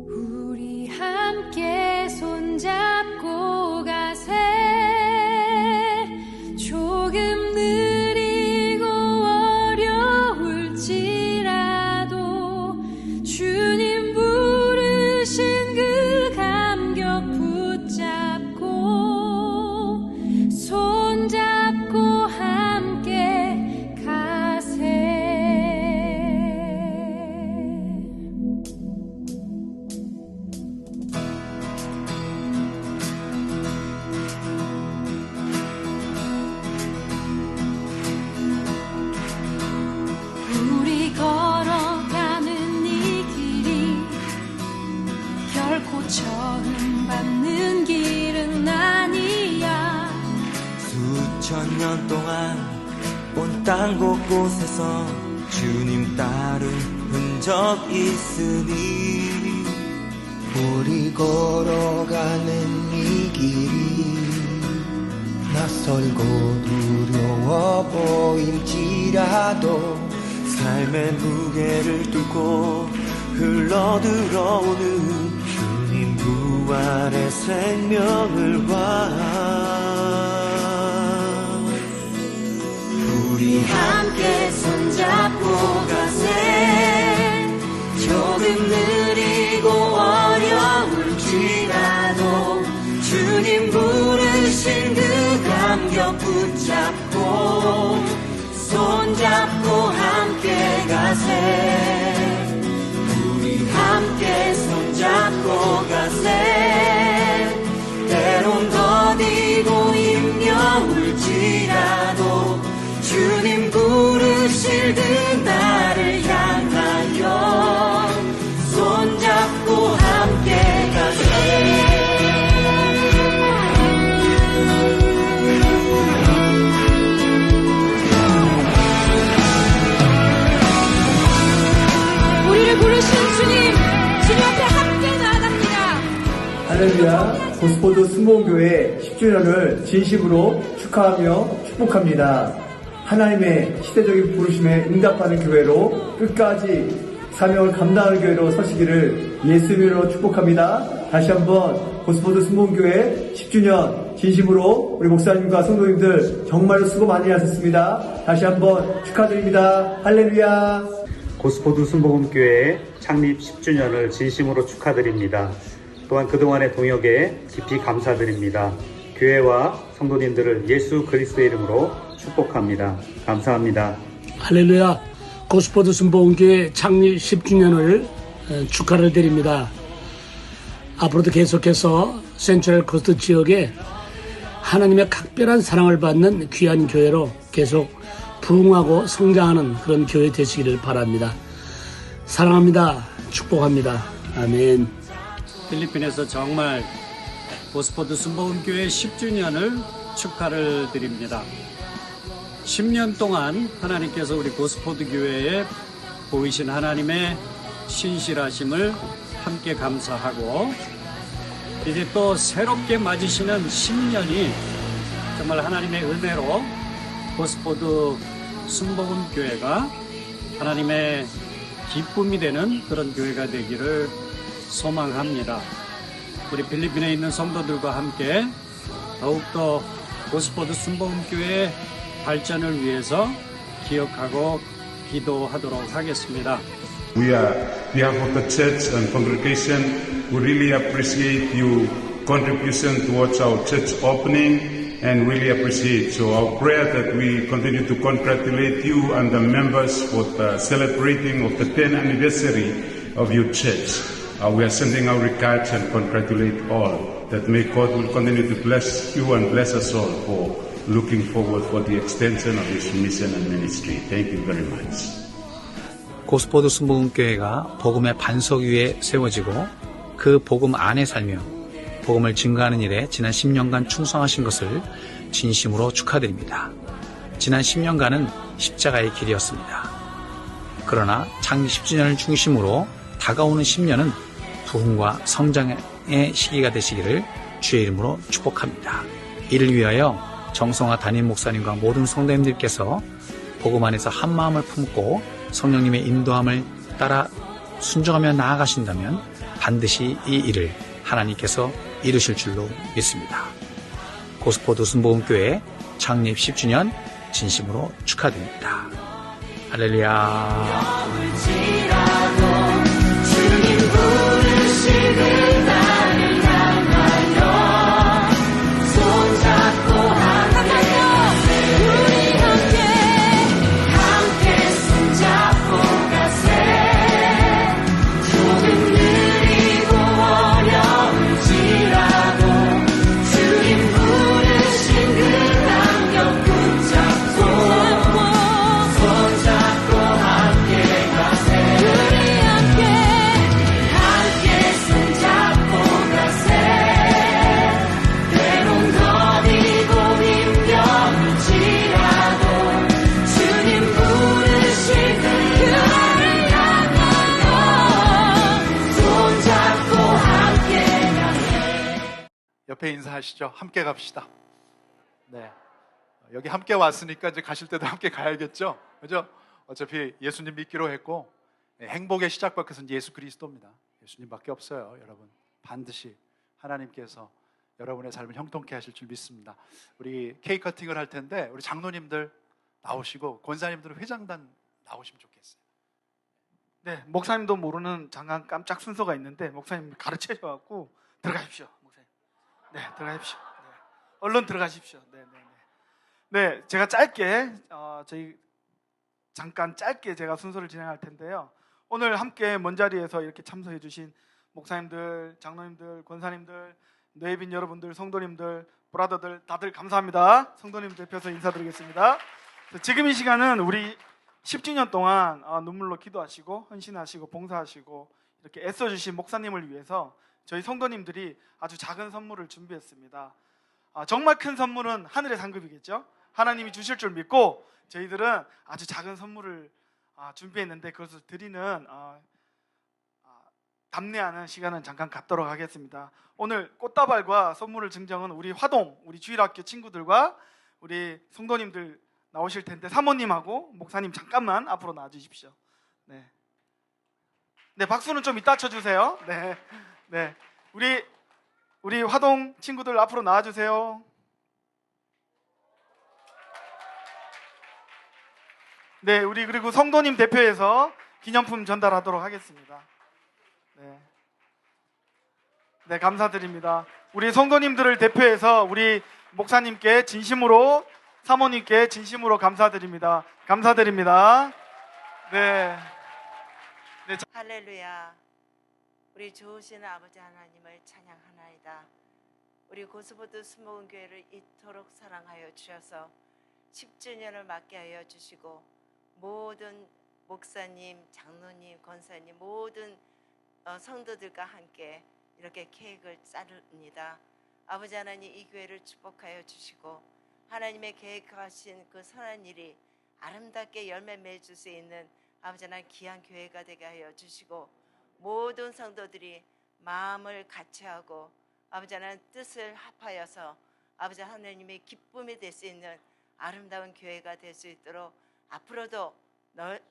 우리 함께 손잡고 가세. 조금 느리고 어려울지라도 주님 부르신 그 감격 붙잡고 손잡고 함께 가세. 우리 걸어가는 이 길이 결코 처음 밟는 길은 아니야. 수천 년 동안 온 땅 곳곳에서 주님 따른 흔적 있으니 우리 걸어가는 이 길이 낯설고 두려워 보일지라도 삶의 무게를 뚫고 흘러들어오는 주님 부활의 생명을 봐. 우리 함께 손잡고 가세. 조금 느리고 어려울지라도 주님 부르신 그 감격 붙잡고 손잡고 함께 가세. 우리 함께 손잡고 가세. 때론 더디고 힘겨울지라도 부르실 그날을 향하여 손잡고 함께 가세. 우리를 부르신 주님 앞에 함께 나아갑니다. 할렐루야, 고스포드 순복음교회 10주년을 진심으로 축하하며 축복합니다. 하나님의 시대적인 부르심에 응답하는 교회로 끝까지 사명을 감당하는 교회로 서시기를 예수님으로 축복합니다. 다시 한번 고스포드 순복음교회 10주년 진심으로 우리 목사님과 성도님들 정말로 수고 많이 하셨습니다. 다시 한번 축하드립니다. 할렐루야. 고스포드 순복음교회 창립 10주년을 진심으로 축하드립니다. 또한 그동안의 동역에 깊이 감사드립니다. 교회와 성도님들을 예수 그리스도의 이름으로 축복합니다. 감사합니다. 할렐루야, 고스포드 순복음교회 창립 10주년을 축하를 드립니다. 앞으로도 계속해서 센트럴 코스트 지역에 하나님의 각별한 사랑을 받는 귀한 교회로 계속 부흥하고 성장하는 그런 교회 되시기를 바랍니다. 사랑합니다. 축복합니다. 아멘. 필리핀에서 정말 고스포드 순복음교회 10주년을 축하를 드립니다. 10년 동안 하나님께서 우리 고스포드 교회에 보이신 하나님의 신실하심을 함께 감사하고 이제 또 새롭게 맞으시는 10년이 정말 하나님의 은혜로 고스포드 순복음교회가 하나님의 기쁨이 되는 그런 교회가 되기를 소망합니다. 우리 필리핀에 있는 성도들과 함께 더욱더 고스포드 순복음교회의 발전을 위해서 기억하고 기도하도록 하겠습니다. We are, behalf of the church and congregation, we really appreciate your contribution towards our church opening and really appreciate. So our prayer that we continue to congratulate you and the members for the celebrating of the 10th anniversary of your church. We are sending our regards and congratulate all that may God will continue to bless you and bless us all for looking forward for the extension of His mission and ministry. Thank you very much. 고스포드 순복음교회가 복음의 반석 위에 세워지고 그 복음 안에 살며 복음을 증거하는 일에 지난 10년간 충성하신 것을 진심으로 축하드립니다. 지난 10년간은 십자가의 길이었습니다. 그러나 창립 10주년을 중심으로 다가오는 10년은 부흥과 성장의 시기가 되시기를 주의 이름으로 축복합니다. 이를 위하여 정성화 담임 목사님과 모든 성도님들께서 복음 안에서 한 마음을 품고 성령님의 인도함을 따라 순종하며 나아가신다면 반드시 이 일을 하나님께서 이루실 줄로 믿습니다. 고스포드 순복음교회 창립 10주년 진심으로 축하드립니다. 할렐루야. 옆에 인사하시죠. 함께 갑시다. 네. 여기 함께 왔으니까 이제 가실 때도 함께 가야겠죠. 그죠? 어차피 예수님 믿기로 했고 행복의 시작과 끝은 예수 그리스도입니다. 예수님밖에 없어요, 여러분. 반드시 하나님께서 여러분의 삶을 형통케 하실 줄 믿습니다. 우리 케이크 커팅을 할 텐데 우리 장로님들 나오시고 권사님들은 회장단 나오시면 좋겠어요. 네, 목사님도 모르는 잠깐 깜짝 순서가 있는데 목사님 가르쳐 줘갖고 들어가십시오. 네, 들어가십시오. 네. 얼른 들어가십시오. 네, 제가 짧게 잠깐 짧게 제가 순서를 진행할 텐데요. 오늘 함께 먼 자리에서 이렇게 참석해 주신 목사님들, 장로님들, 권사님들, 뇌빈 여러분들, 성도님들, 브라더들 다들 감사합니다. 성도님 대표해서 인사드리겠습니다. 지금 이 시간은 우리 10주년 동안 눈물로 기도하시고 헌신하시고 봉사하시고 이렇게 애써주신 목사님을 위해서 저희 성도님들이 아주 작은 선물을 준비했습니다. 정말 큰 선물은 하늘의 상급이겠죠. 하나님이 주실 줄 믿고 저희들은 아주 작은 선물을 준비했는데 그것을 드리는 답례하는 시간은 잠깐 갖도록 하겠습니다. 오늘 꽃다발과 선물을 증정은 우리 화동, 우리 주일학교 친구들과 우리 성도님들 나오실 텐데 사모님하고 목사님 잠깐만 앞으로 나와 주십시오. 네, 박수는 좀 이따 쳐주세요. 네, 우리 화동 친구들 앞으로 나와 주세요. 네, 우리 그리고 성도님 대표해서 기념품 전달하도록 하겠습니다. 네, 감사드립니다. 우리 성도님들을 대표해서 우리 목사님께 진심으로, 사모님께 진심으로 감사드립니다. 감사드립니다. 네. 할렐루야. 우리 좋으신 아버지 하나님을 찬양하나이다. 우리 고스포드 순복음교회를 이토록 사랑하여 주셔서 10주년을 맞게 하여 주시고 모든 목사님, 장로님, 권사님 모든 성도들과 함께 이렇게 케이크를 자릅니다. 아버지 하나님 이 교회를 축복하여 주시고 하나님의 계획하신 그 선한 일이 아름답게 열매 맺을 수 있는 아버지 하나님 귀한 교회가 되게 하여 주시고 모든 성도들이 마음을 같이하고 아버지 하나님 뜻을 합하여서 아버지 하나님의 기쁨이 될 수 있는 아름다운 교회가 될 수 있도록 앞으로도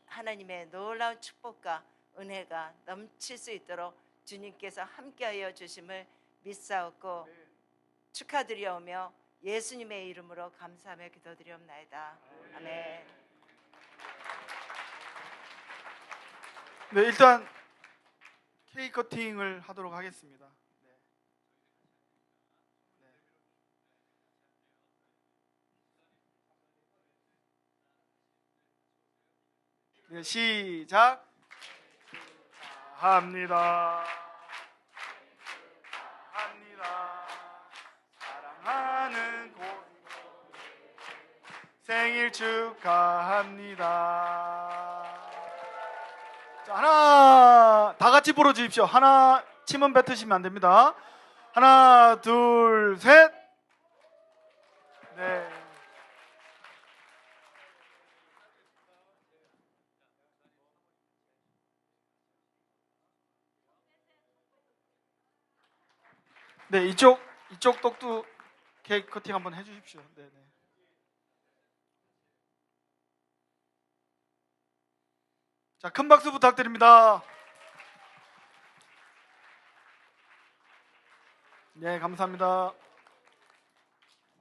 하나님의 놀라운 축복과 은혜가 넘칠 수 있도록 주님께서 함께하여 주심을 믿사옵고 축하드리오며 예수님의 이름으로 감사하며 기도드리옵나이다. 아멘. 네, 일단 케이크 커팅을 하도록 하겠습니다. 네, 시작. 합니다. 사랑하는 생일 축하합니다. 자, 하나 다 같이 불어 주십시오. 하나 침은 뱉으시면 안 됩니다. 하나, 둘, 셋. 네. 네, 이쪽 떡도 케이크 커팅 한번 해주십시오. 네. 자, 큰 박수 부탁드립니다. 네, 감사합니다.